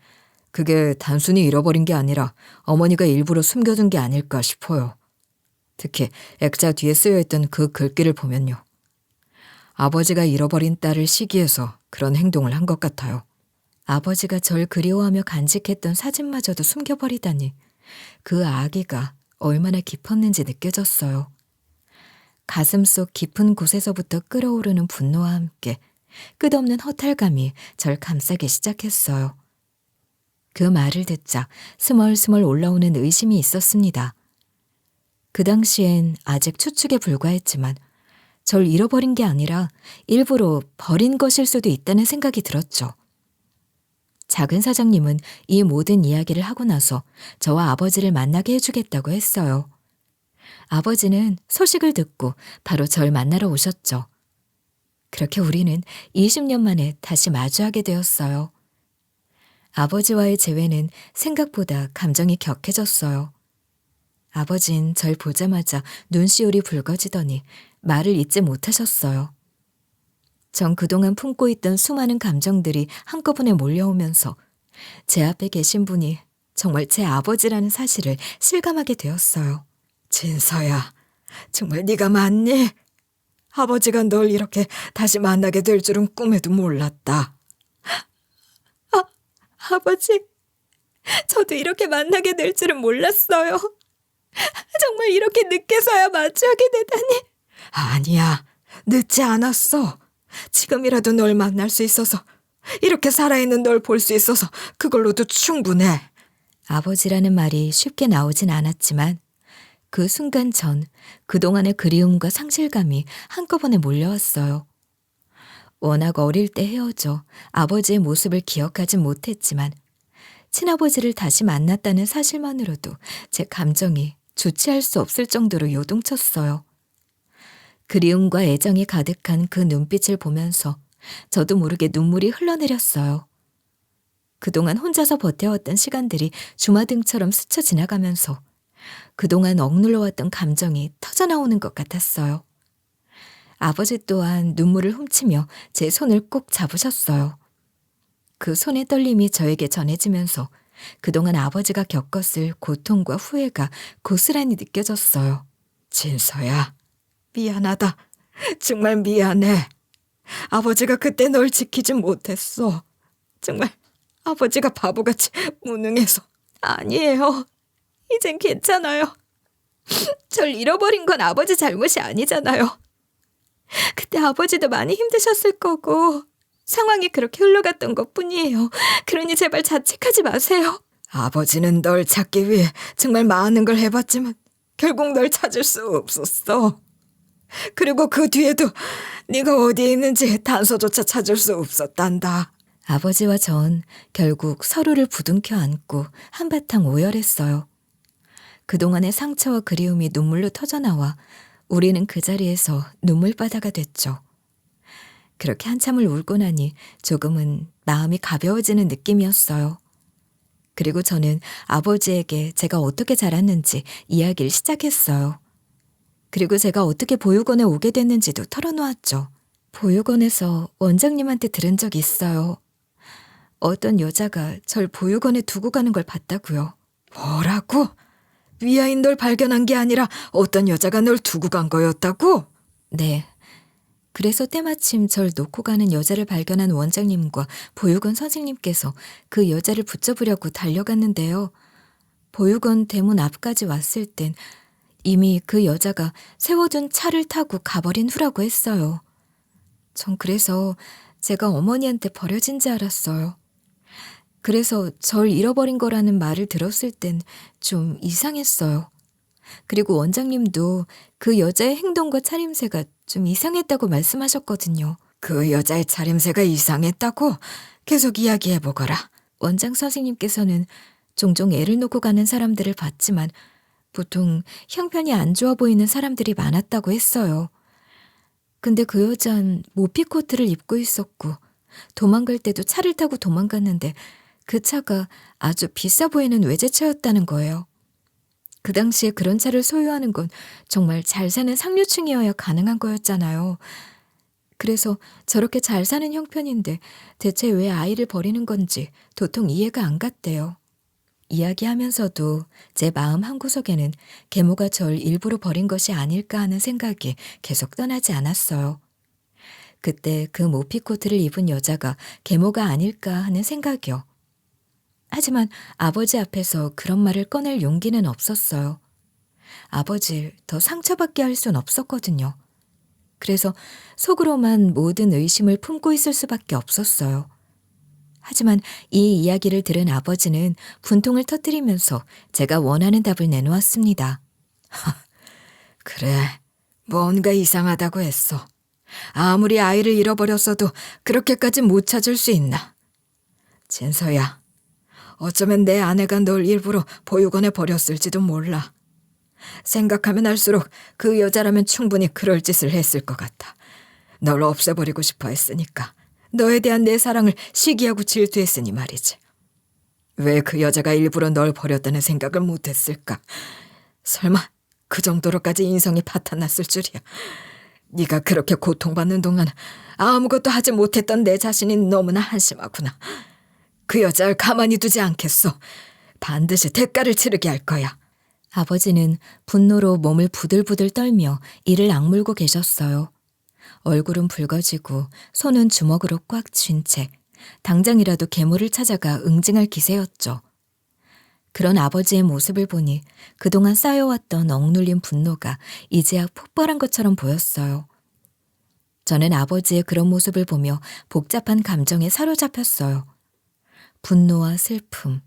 그게 단순히 잃어버린 게 아니라 어머니가 일부러 숨겨둔 게 아닐까 싶어요. 특히 액자 뒤에 쓰여있던 그 글귀를 보면요. 아버지가 잃어버린 딸을 시기해서 그런 행동을 한 것 같아요. 아버지가 절 그리워하며 간직했던 사진마저도 숨겨버리다니 그 악의가 얼마나 깊었는지 느껴졌어요. 가슴속 깊은 곳에서부터 끓어오르는 분노와 함께 끝없는 허탈감이 절 감싸기 시작했어요. 그 말을 듣자 스멀스멀 올라오는 의심이 있었습니다. 그 당시엔 아직 추측에 불과했지만 절 잃어버린 게 아니라 일부러 버린 것일 수도 있다는 생각이 들었죠. 작은 사장님은 이 모든 이야기를 하고 나서 저와 아버지를 만나게 해주겠다고 했어요. 아버지는 소식을 듣고 바로 절 만나러 오셨죠. 그렇게 우리는 20년 만에 다시 마주하게 되었어요. 아버지와의 재회는 생각보다 감정이 격해졌어요. 아버진 절 보자마자 눈시울이 붉어지더니 말을 잇지 못하셨어요. 전 그동안 품고 있던 수많은 감정들이 한꺼번에 몰려오면서 제 앞에 계신 분이 정말 제 아버지라는 사실을 실감하게 되었어요. 진서야, 정말 네가 맞니? 아버지가 널 이렇게 다시 만나게 될 줄은 꿈에도 몰랐다. 아버지, 저도 이렇게 만나게 될 줄은 몰랐어요. 정말 이렇게 늦게서야 마주하게 되다니. 아니야, 늦지 않았어. 지금이라도 널 만날 수 있어서, 이렇게 살아있는 널 볼 수 있어서 그걸로도 충분해. 아버지라는 말이 쉽게 나오진 않았지만 그 순간 전 그동안의 그리움과 상실감이 한꺼번에 몰려왔어요. 워낙 어릴 때 헤어져 아버지의 모습을 기억하진 못했지만 친아버지를 다시 만났다는 사실만으로도 제 감정이 주체할 수 없을 정도로 요동쳤어요. 그리움과 애정이 가득한 그 눈빛을 보면서 저도 모르게 눈물이 흘러내렸어요. 그동안 혼자서 버텨왔던 시간들이 주마등처럼 스쳐 지나가면서 그동안 억눌러왔던 감정이 터져나오는 것 같았어요. 아버지 또한 눈물을 훔치며 제 손을 꼭 잡으셨어요. 그 손의 떨림이 저에게 전해지면서 그동안 아버지가 겪었을 고통과 후회가 고스란히 느껴졌어요. 진서야, 미안하다. 정말 미안해. 아버지가 그때 널 지키지 못했어. 정말 아버지가 바보같이 무능해서. 아니에요. 이젠 괜찮아요. 절 잃어버린 건 아버지 잘못이 아니잖아요. 그때 아버지도 많이 힘드셨을 거고 상황이 그렇게 흘러갔던 것뿐이에요. 그러니 제발 자책하지 마세요. 아버지는 널 찾기 위해 정말 많은 걸 해봤지만 결국 널 찾을 수 없었어. 그리고 그 뒤에도 네가 어디에 있는지 단서조차 찾을 수 없었단다. 아버지와 전 결국 서로를 부둥켜 안고 한바탕 오열했어요. 그동안의 상처와 그리움이 눈물로 터져나와 우리는 그 자리에서 눈물바다가 됐죠. 그렇게 한참을 울고 나니 조금은 마음이 가벼워지는 느낌이었어요. 그리고 저는 아버지에게 제가 어떻게 자랐는지 이야기를 시작했어요. 그리고 제가 어떻게 보육원에 오게 됐는지도 털어놓았죠. 보육원에서 원장님한테 들은 적이 있어요. 어떤 여자가 절 보육원에 두고 가는 걸 봤다고요. 뭐라고? 위아인 널 발견한 게 아니라 어떤 여자가 널 두고 간 거였다고? 네. 그래서 때마침 절 놓고 가는 여자를 발견한 원장님과 보육원 선생님께서 그 여자를 붙잡으려고 달려갔는데요. 보육원 대문 앞까지 왔을 땐 이미 그 여자가 세워둔 차를 타고 가버린 후라고 했어요. 전 그래서 제가 어머니한테 버려진 줄 알았어요. 그래서 절 잃어버린 거라는 말을 들었을 땐 좀 이상했어요. 그리고 원장님도 그 여자의 행동과 차림새가 좀 이상했다고 말씀하셨거든요. 그 여자의 차림새가 이상했다고? 계속 이야기해보거라. 원장 선생님께서는 종종 애를 놓고 가는 사람들을 봤지만 보통 형편이 안 좋아 보이는 사람들이 많았다고 했어요. 근데 그 여잔 모피코트를 입고 있었고 도망갈 때도 차를 타고 도망갔는데 그 차가 아주 비싸 보이는 외제차였다는 거예요. 그 당시에 그런 차를 소유하는 건 정말 잘 사는 상류층이어야 가능한 거였잖아요. 그래서 저렇게 잘 사는 형편인데 대체 왜 아이를 버리는 건지 도통 이해가 안 갔대요. 이야기하면서도 제 마음 한구석에는 계모가 절 일부러 버린 것이 아닐까 하는 생각이 계속 떠나지 않았어요. 그때 그 모피코트를 입은 여자가 계모가 아닐까 하는 생각이요. 하지만 아버지 앞에서 그런 말을 꺼낼 용기는 없었어요. 아버지를 더 상처받게 할 순 없었거든요. 그래서 속으로만 모든 의심을 품고 있을 수밖에 없었어요. 하지만 이 이야기를 들은 아버지는 분통을 터뜨리면서 제가 원하는 답을 내놓았습니다. 그래, 뭔가 이상하다고 했어. 아무리 아이를 잃어버렸어도 그렇게까지 못 찾을 수 있나. 진서야, 어쩌면 내 아내가 널 일부러 보육원에 버렸을지도 몰라. 생각하면 할수록 그 여자라면 충분히 그럴 짓을 했을 것 같아. 널 없애버리고 싶어 했으니까. 너에 대한 내 사랑을 시기하고 질투했으니 말이지. 왜 그 여자가 일부러 널 버렸다는 생각을 못했을까? 설마 그 정도로까지 인성이 파탄났을 줄이야. 네가 그렇게 고통받는 동안 아무것도 하지 못했던 내 자신이 너무나 한심하구나. 그 여자를 가만히 두지 않겠어. 반드시 대가를 치르게 할 거야. 아버지는 분노로 몸을 부들부들 떨며 이를 악물고 계셨어요. 얼굴은 붉어지고 손은 주먹으로 꽉 쥔 채 당장이라도 계모를 찾아가 응징할 기세였죠. 그런 아버지의 모습을 보니 그동안 쌓여왔던 억눌린 분노가 이제야 폭발한 것처럼 보였어요. 저는 아버지의 그런 모습을 보며 복잡한 감정에 사로잡혔어요. 분노와 슬픔,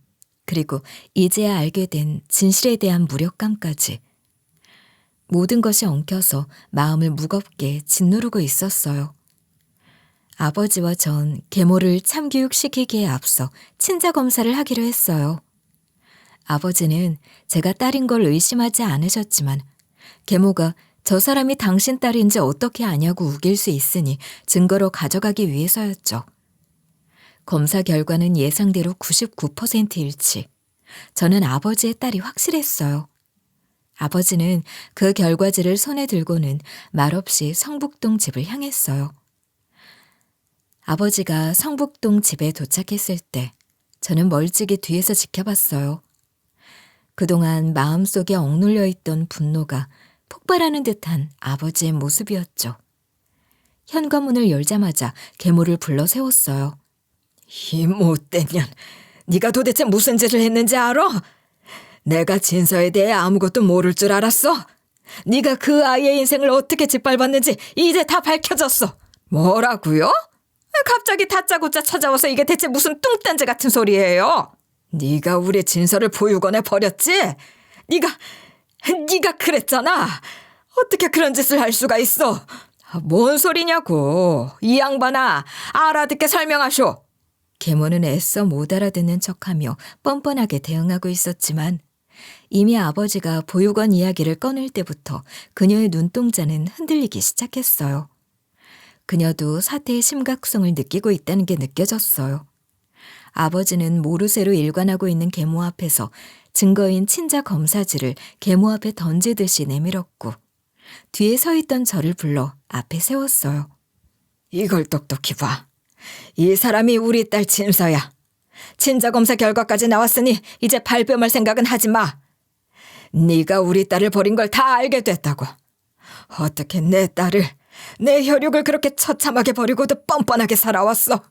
그리고 이제야 알게 된 진실에 대한 무력감까지. 모든 것이 엉켜서 마음을 무겁게 짓누르고 있었어요. 아버지와 전 계모를 참교육시키기에 앞서 친자 검사를 하기로 했어요. 아버지는 제가 딸인 걸 의심하지 않으셨지만 계모가 저 사람이 당신 딸인지 어떻게 아냐고 우길 수 있으니 증거로 가져가기 위해서였죠. 검사 결과는 예상대로 99% 일치. 저는 아버지의 딸이 확실했어요. 아버지는 그 결과지를 손에 들고는 말없이 성북동 집을 향했어요. 아버지가 성북동 집에 도착했을 때 저는 멀찍이 뒤에서 지켜봤어요. 그동안 마음속에 억눌려 있던 분노가 폭발하는 듯한 아버지의 모습이었죠. 현관문을 열자마자 계모를 불러 세웠어요. 이 못된 년, 네가 도대체 무슨 짓을 했는지 알아? 내가 진서에 대해 아무것도 모를 줄 알았어? 네가 그 아이의 인생을 어떻게 짓밟았는지 이제 다 밝혀졌어. 뭐라고요? 갑자기 다짜고짜 찾아와서 이게 대체 무슨 뚱딴지 같은 소리예요? 네가 우리 진서를 보육원에 버렸지? 네가 그랬잖아. 어떻게 그런 짓을 할 수가 있어? 뭔 소리냐고. 이 양반아, 알아듣게 설명하쇼. 계모는 애써 못 알아듣는 척하며 뻔뻔하게 대응하고 있었지만 이미 아버지가 보육원 이야기를 꺼낼 때부터 그녀의 눈동자는 흔들리기 시작했어요. 그녀도 사태의 심각성을 느끼고 있다는 게 느껴졌어요. 아버지는 모르쇠로 일관하고 있는 계모 앞에서 증거인 친자 검사지를 계모 앞에 던지듯이 내밀었고 뒤에 서 있던 저를 불러 앞에 세웠어요. 이걸 똑똑히 봐. 이 사람이 우리 딸 진서야. 친자 검사 결과까지 나왔으니 이제 발뺌할 생각은 하지 마. 네가 우리 딸을 버린 걸 다 알게 됐다고. 어떻게 내 딸을, 내 혈육을 그렇게 처참하게 버리고도 뻔뻔하게 살아왔어.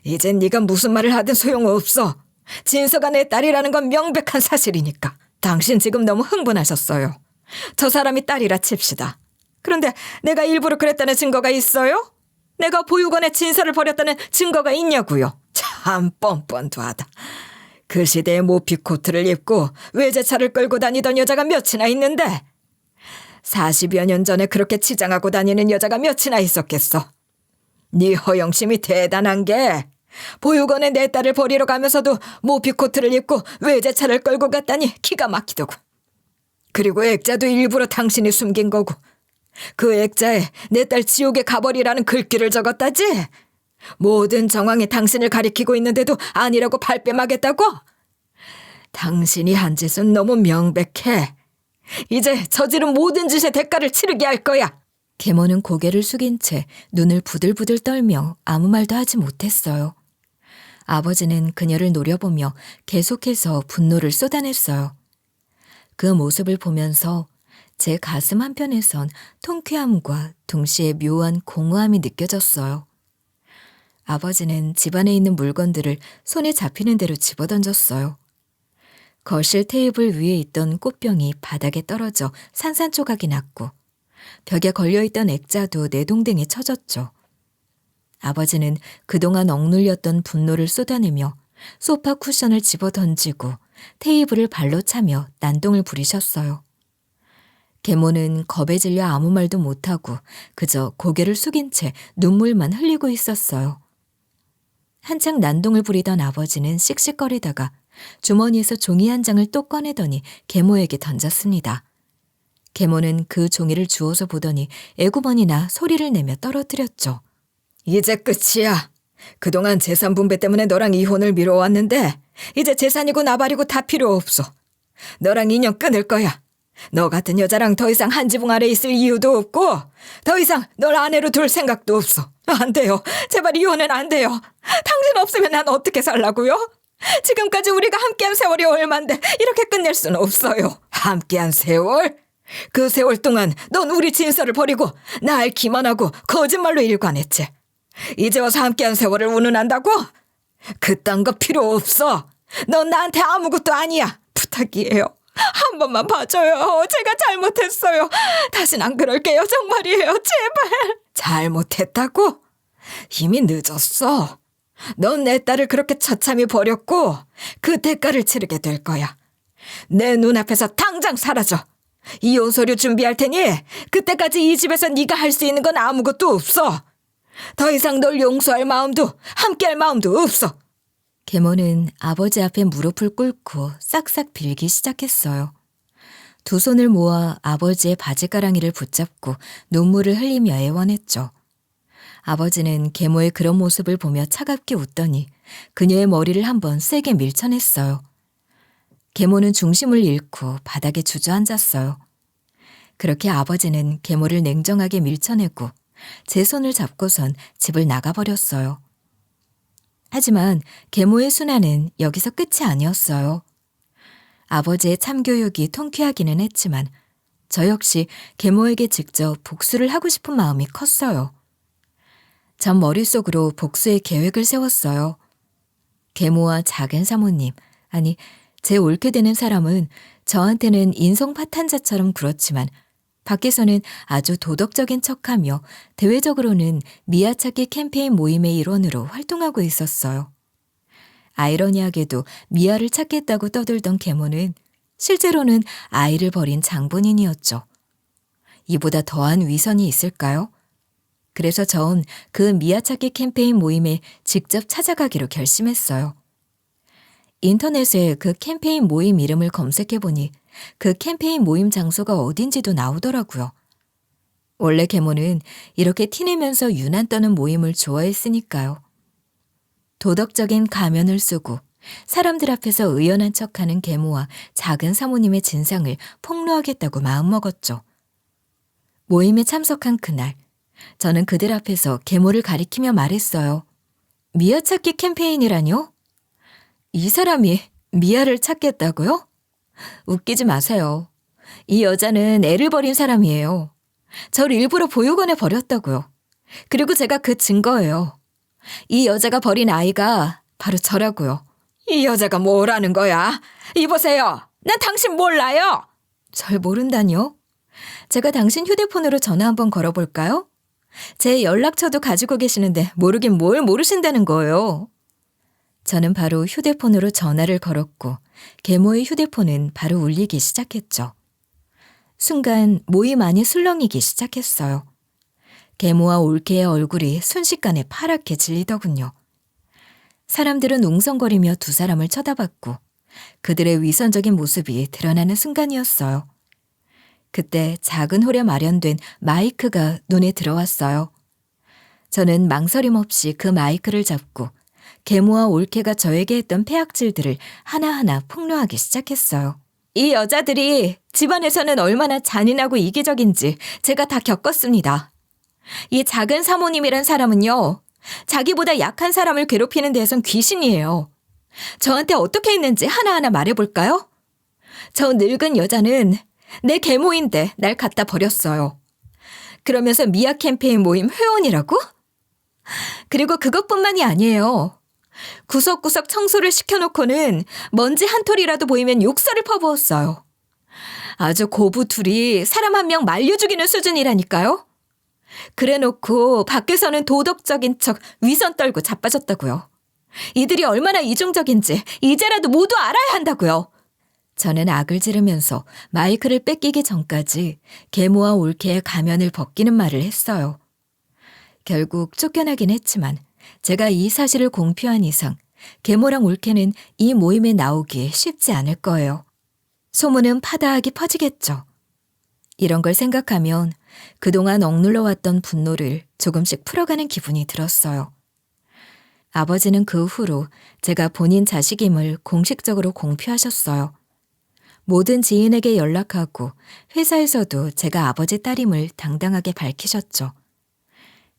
이젠 네가 무슨 말을 하든 소용없어. 진서가 내 딸이라는 건 명백한 사실이니까. 당신 지금 너무 흥분하셨어요. 저 사람이 딸이라 칩시다. 그런데 내가 일부러 그랬다는 증거가 있어요? 내가 보육원에 진서를 버렸다는 증거가 있냐고요. 참 뻔뻔도 하다. 그 시대에 모피코트를 입고 외제차를 끌고 다니던 여자가 몇이나 있는데 40여 년 전에 그렇게 치장하고 다니는 여자가 몇이나 있었겠어. 네 허영심이 대단한 게 보육원에 내 딸을 버리러 가면서도 모피코트를 입고 외제차를 끌고 갔다니 기가 막히더고. 그리고 액자도 일부러 당신이 숨긴 거고 그 액자에 내 딸 지옥에 가버리라는 글귀를 적었다지? 모든 정황이 당신을 가리키고 있는데도 아니라고 발뺌하겠다고? 당신이 한 짓은 너무 명백해. 이제 저지른 모든 짓의 대가를 치르게 할 거야. 계모는 고개를 숙인 채 눈을 부들부들 떨며 아무 말도 하지 못했어요. 아버지는 그녀를 노려보며 계속해서 분노를 쏟아냈어요. 그 모습을 보면서 제 가슴 한편에선 통쾌함과 동시에 묘한 공허함이 느껴졌어요. 아버지는 집안에 있는 물건들을 손에 잡히는 대로 집어던졌어요. 거실 테이블 위에 있던 꽃병이 바닥에 떨어져 산산조각이 났고 벽에 걸려있던 액자도 내동댕이 쳐졌죠. 아버지는 그동안 억눌렸던 분노를 쏟아내며 소파 쿠션을 집어던지고 테이블을 발로 차며 난동을 부리셨어요. 계모는 겁에 질려 아무 말도 못하고 그저 고개를 숙인 채 눈물만 흘리고 있었어요. 한창 난동을 부리던 아버지는 씩씩거리다가 주머니에서 종이 한 장을 또 꺼내더니 계모에게 던졌습니다. 계모는 그 종이를 주워서 보더니 애구머니나 소리를 내며 떨어뜨렸죠. 이제 끝이야. 그동안 재산 분배 때문에 너랑 이혼을 미뤄왔는데 이제 재산이고 나발이고 다 필요 없어. 너랑 인연 끊을 거야. 너 같은 여자랑 더 이상 한 지붕 아래 있을 이유도 없고 더 이상 널 아내로 둘 생각도 없어. 안 돼요. 제발 이혼은 안 돼요. 당신 없으면 난 어떻게 살라고요? 지금까지 우리가 함께한 세월이 얼만데 이렇게 끝낼 수는 없어요. 함께한 세월? 그 세월 동안 넌 우리 진서를 버리고 날 기만하고 거짓말로 일관했지. 이제 와서 함께한 세월을 운운한다고? 그딴 거 필요 없어. 넌 나한테 아무것도 아니야. 부탁이에요. 한 번만 봐줘요. 제가 잘못했어요. 다신 안 그럴게요. 정말이에요. 제발. 잘못했다고? 이미 늦었어. 넌 내 딸을 그렇게 처참히 버렸고 그 대가를 치르게 될 거야. 내 눈앞에서 당장 사라져. 이혼 서류 준비할 테니 그때까지 이 집에서 네가 할 수 있는 건 아무것도 없어. 더 이상 널 용서할 마음도 함께할 마음도 없어. 계모는 아버지 앞에 무릎을 꿇고 싹싹 빌기 시작했어요. 두 손을 모아 아버지의 바지가랑이를 붙잡고 눈물을 흘리며 애원했죠. 아버지는 계모의 그런 모습을 보며 차갑게 웃더니 그녀의 머리를 한번 세게 밀쳐냈어요. 계모는 중심을 잃고 바닥에 주저앉았어요. 그렇게 아버지는 계모를 냉정하게 밀쳐내고 제 손을 잡고선 집을 나가버렸어요. 하지만 계모의 순환은 여기서 끝이 아니었어요. 아버지의 참교육이 통쾌하기는 했지만 저 역시 계모에게 직접 복수를 하고 싶은 마음이 컸어요. 전 머릿속으로 복수의 계획을 세웠어요. 계모와 작은 사모님, 아니 제 옳게 되는 사람은 저한테는 인성 파탄자처럼 굴었지만 밖에서는 아주 도덕적인 척하며 대외적으로는 미아 찾기 캠페인 모임의 일원으로 활동하고 있었어요. 아이러니하게도 미아를 찾겠다고 떠들던 계모는 실제로는 아이를 버린 장본인이었죠. 이보다 더한 위선이 있을까요? 그래서 전 그 미아 찾기 캠페인 모임에 직접 찾아가기로 결심했어요. 인터넷에 그 캠페인 모임 이름을 검색해보니 그 캠페인 모임 장소가 어딘지도 나오더라고요. 원래 계모는 이렇게 티내면서 유난 떠는 모임을 좋아했으니까요. 도덕적인 가면을 쓰고 사람들 앞에서 의연한 척하는 계모와 작은 사모님의 진상을 폭로하겠다고 마음먹었죠. 모임에 참석한 그날, 저는 그들 앞에서 계모를 가리키며 말했어요. 미아 찾기 캠페인이라뇨? 이 사람이 미아를 찾겠다고요? 웃기지 마세요. 이 여자는 애를 버린 사람이에요. 저를 일부러 보육원에 버렸다고요. 그리고 제가 그 증거예요. 이 여자가 버린 아이가 바로 저라고요. 이 여자가 뭐라는 거야? 이보세요. 난 당신 몰라요. 절 모른다뇨? 제가 당신 휴대폰으로 전화 한번 걸어볼까요? 제 연락처도 가지고 계시는데 모르긴 뭘 모르신다는 거예요. 저는 바로 휴대폰으로 전화를 걸었고 계모의 휴대폰은 바로 울리기 시작했죠. 순간 모임 안이 술렁이기 시작했어요. 계모와 올케의 얼굴이 순식간에 파랗게 질리더군요. 사람들은 웅성거리며 두 사람을 쳐다봤고 그들의 위선적인 모습이 드러나는 순간이었어요. 그때 작은 홀에 마련된 마이크가 눈에 들어왔어요. 저는 망설임 없이 그 마이크를 잡고 계모와 올케가 저에게 했던 폐악질들을 하나하나 폭로하기 시작했어요. 이 여자들이 집안에서는 얼마나 잔인하고 이기적인지 제가 다 겪었습니다. 이 작은 사모님이란 사람은요, 자기보다 약한 사람을 괴롭히는 데에선 귀신이에요. 저한테 어떻게 했는지 하나하나 말해볼까요? 저 늙은 여자는 내 계모인데 날 갖다 버렸어요. 그러면서 미아 캠페인 모임 회원이라고? 그리고 그것뿐만이 아니에요. 구석구석 청소를 시켜놓고는 먼지 한 톨이라도 보이면 욕설을 퍼부었어요. 아주 고부툴이 사람 한 명 말려 죽이는 수준이라니까요. 그래놓고 밖에서는 도덕적인 척 위선 떨고 자빠졌다고요. 이들이 얼마나 이중적인지 이제라도 모두 알아야 한다고요. 저는 악을 지르면서 마이크를 뺏기기 전까지 계모와 올케의 가면을 벗기는 말을 했어요. 결국 쫓겨나긴 했지만 제가 이 사실을 공표한 이상 계모랑 올케는 이 모임에 나오기 쉽지 않을 거예요. 소문은 파다하게 퍼지겠죠. 이런 걸 생각하면 그동안 억눌러왔던 분노를 조금씩 풀어가는 기분이 들었어요. 아버지는 그 후로 제가 본인 자식임을 공식적으로 공표하셨어요. 모든 지인에게 연락하고 회사에서도 제가 아버지 딸임을 당당하게 밝히셨죠.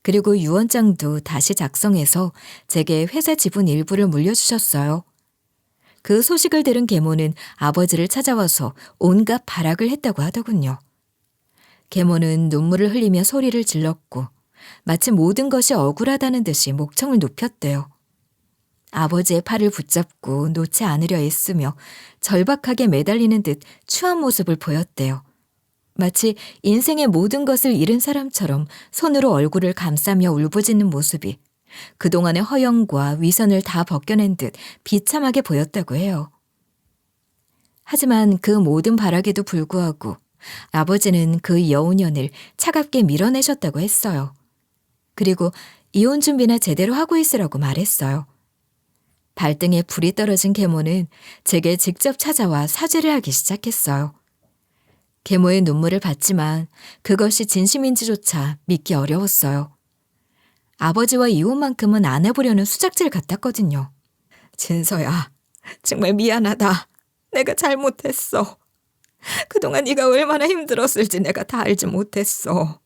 그리고 유언장도 다시 작성해서 제게 회사 지분 일부를 물려주셨어요. 그 소식을 들은 계모는 아버지를 찾아와서 온갖 발악을 했다고 하더군요. 계모는 눈물을 흘리며 소리를 질렀고 마치 모든 것이 억울하다는 듯이 목청을 높였대요. 아버지의 팔을 붙잡고 놓지 않으려 애쓰며 절박하게 매달리는 듯 추한 모습을 보였대요. 마치 인생의 모든 것을 잃은 사람처럼 손으로 얼굴을 감싸며 울부짖는 모습이 그동안의 허영과 위선을 다 벗겨낸 듯 비참하게 보였다고 해요. 하지만 그 모든 발악에도 불구하고 아버지는 그 여우년을 차갑게 밀어내셨다고 했어요. 그리고 이혼 준비나 제대로 하고 있으라고 말했어요. 발등에 불이 떨어진 계모는 제게 직접 찾아와 사죄를 하기 시작했어요. 계모의 눈물을 봤지만 그것이 진심인지조차 믿기 어려웠어요. 아버지와 이혼만큼은 안 해보려는 수작질 같았거든요. 진서야, 정말 미안하다. 내가 잘못했어. 그동안 네가 얼마나 힘들었을지 내가 다 알지 못했어.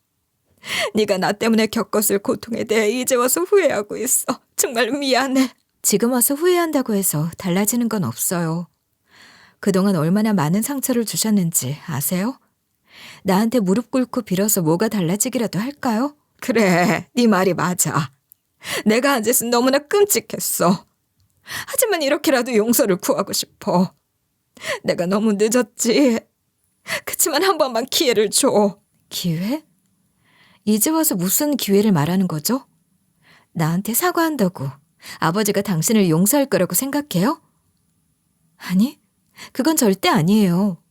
네가 나 때문에 겪었을 고통에 대해 이제 와서 후회하고 있어. 정말 미안해. 지금 와서 후회한다고 해서 달라지는 건 없어요. 그동안 얼마나 많은 상처를 주셨는지 아세요? 나한테 무릎 꿇고 빌어서 뭐가 달라지기라도 할까요? 그래, 네 말이 맞아. 내가 한 짓은 너무나 끔찍했어. 하지만 이렇게라도 용서를 구하고 싶어. 내가 너무 늦었지. 그치만 한 번만 기회를 줘. 기회? 이제 와서 무슨 기회를 말하는 거죠? 나한테 사과한다고 아버지가 당신을 용서할 거라고 생각해요? 아니, 그건 절대 아니에요.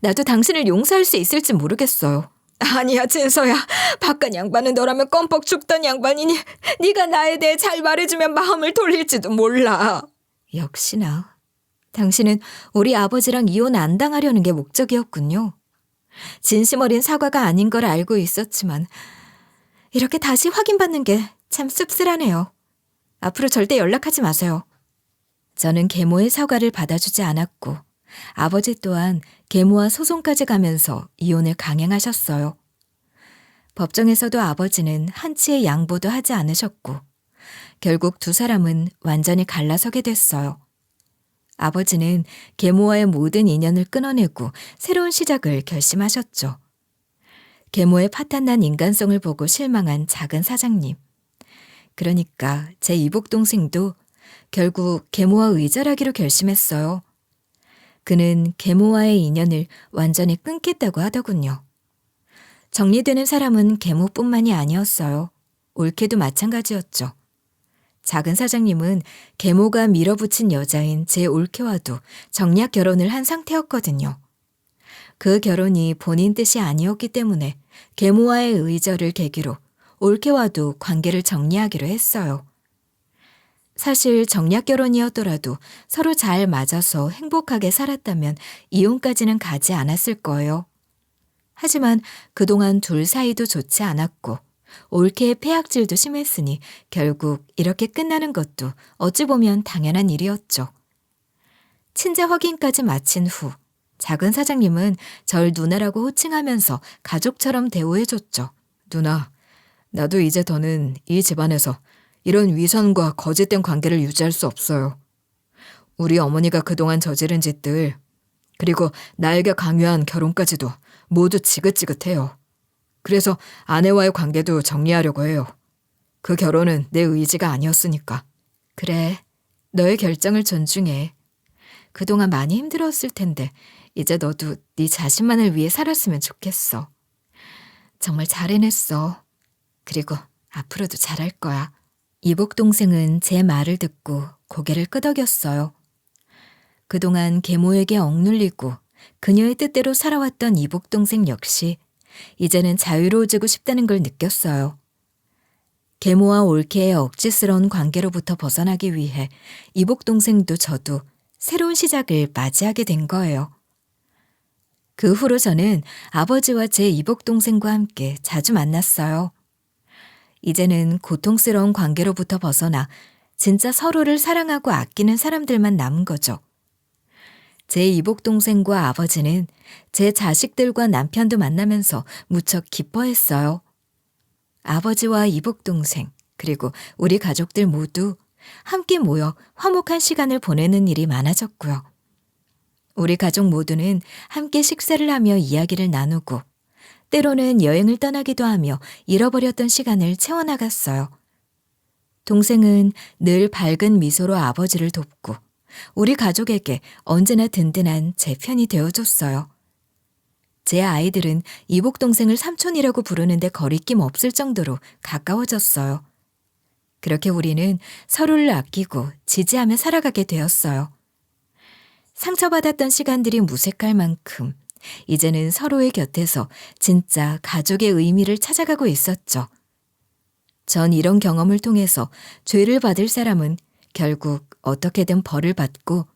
나도 당신을 용서할 수 있을지 모르겠어요. 아니야, 진서야. 박간 양반은 너라면 껌뻑 죽던 양반이니 네가 나에 대해 잘 말해주면 마음을 돌릴지도 몰라. 역시나 당신은 우리 아버지랑 이혼 안 당하려는 게 목적이었군요. 진심 어린 사과가 아닌 걸 알고 있었지만 이렇게 다시 확인받는 게 참 씁쓸하네요. 앞으로 절대 연락하지 마세요. 저는 계모의 사과를 받아주지 않았고 아버지 또한 계모와 소송까지 가면서 이혼을 강행하셨어요. 법정에서도 아버지는 한치의 양보도 하지 않으셨고 결국 두 사람은 완전히 갈라서게 됐어요. 아버지는 계모와의 모든 인연을 끊어내고 새로운 시작을 결심하셨죠. 계모의 파탄난 인간성을 보고 실망한 작은 사장님. 그러니까 제 이복 동생도 결국 계모와 의절하기로 결심했어요. 그는 계모와의 인연을 완전히 끊겠다고 하더군요. 정리되는 사람은 계모뿐만이 아니었어요. 올케도 마찬가지였죠. 작은 사장님은 계모가 밀어붙인 여자인 제 올케와도 정략 결혼을 한 상태였거든요. 그 결혼이 본인 뜻이 아니었기 때문에 계모와의 의절을 계기로 올케와도 관계를 정리하기로 했어요. 사실 정략 결혼이었더라도 서로 잘 맞아서 행복하게 살았다면 이혼까지는 가지 않았을 거예요. 하지만 그동안 둘 사이도 좋지 않았고 올케의 폐악질도 심했으니 결국 이렇게 끝나는 것도 어찌 보면 당연한 일이었죠. 친자 확인까지 마친 후 작은 사장님은 절 누나라고 호칭하면서 가족처럼 대우해줬죠. 누나, 나도 이제 더는 이 집안에서 이런 위선과 거짓된 관계를 유지할 수 없어요. 우리 어머니가 그동안 저지른 짓들, 그리고 나에게 강요한 결혼까지도 모두 지긋지긋해요. 그래서 아내와의 관계도 정리하려고 해요. 그 결혼은 내 의지가 아니었으니까. 그래, 너의 결정을 존중해. 그동안 많이 힘들었을 텐데 이제 너도 네 자신만을 위해 살았으면 좋겠어. 정말 잘 해냈어. 그리고 앞으로도 잘할 거야. 이복 동생은 제 말을 듣고 고개를 끄덕였어요. 그동안 계모에게 억눌리고 그녀의 뜻대로 살아왔던 이복 동생 역시 이제는 자유로워지고 싶다는 걸 느꼈어요. 계모와 올케의 억지스러운 관계로부터 벗어나기 위해 이복 동생도 저도 새로운 시작을 맞이하게 된 거예요. 그 후로 저는 아버지와 제 이복 동생과 함께 자주 만났어요. 이제는 고통스러운 관계로부터 벗어나 진짜 서로를 사랑하고 아끼는 사람들만 남은 거죠. 제 이복 동생과 아버지는 제 자식들과 남편도 만나면서 무척 기뻐했어요. 아버지와 이복 동생, 그리고 우리 가족들 모두 함께 모여 화목한 시간을 보내는 일이 많아졌고요. 우리 가족 모두는 함께 식사를 하며 이야기를 나누고 때로는 여행을 떠나기도 하며 잃어버렸던 시간을 채워나갔어요. 동생은 늘 밝은 미소로 아버지를 돕고 우리 가족에게 언제나 든든한 제 편이 되어줬어요. 제 아이들은 이복 동생을 삼촌이라고 부르는데 거리낌 없을 정도로 가까워졌어요. 그렇게 우리는 서로를 아끼고 지지하며 살아가게 되었어요. 상처받았던 시간들이 무색할 만큼 이제는 서로의 곁에서 진짜 가족의 의미를 찾아가고 있었죠. 전 이런 경험을 통해서 죄를 받을 사람은 결국 어떻게든 벌을 받고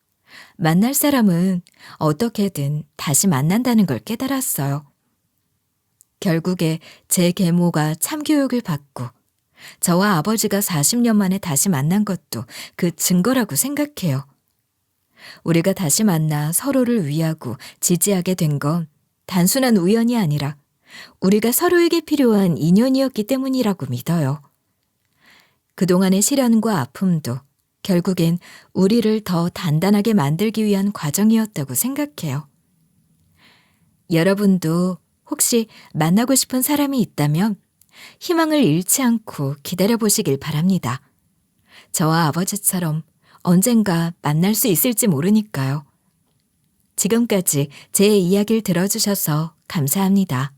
만날 사람은 어떻게든 다시 만난다는 걸 깨달았어요. 결국에 제 계모가 참교육을 받고 저와 아버지가 40년 만에 다시 만난 것도 그 증거라고 생각해요. 우리가 다시 만나 서로를 위하고 지지하게 된 건 단순한 우연이 아니라 우리가 서로에게 필요한 인연이었기 때문이라고 믿어요. 그동안의 시련과 아픔도 결국엔 우리를 더 단단하게 만들기 위한 과정이었다고 생각해요. 여러분도 혹시 만나고 싶은 사람이 있다면 희망을 잃지 않고 기다려보시길 바랍니다. 저와 아버지처럼 언젠가 만날 수 있을지 모르니까요. 지금까지 제 이야기를 들어주셔서 감사합니다.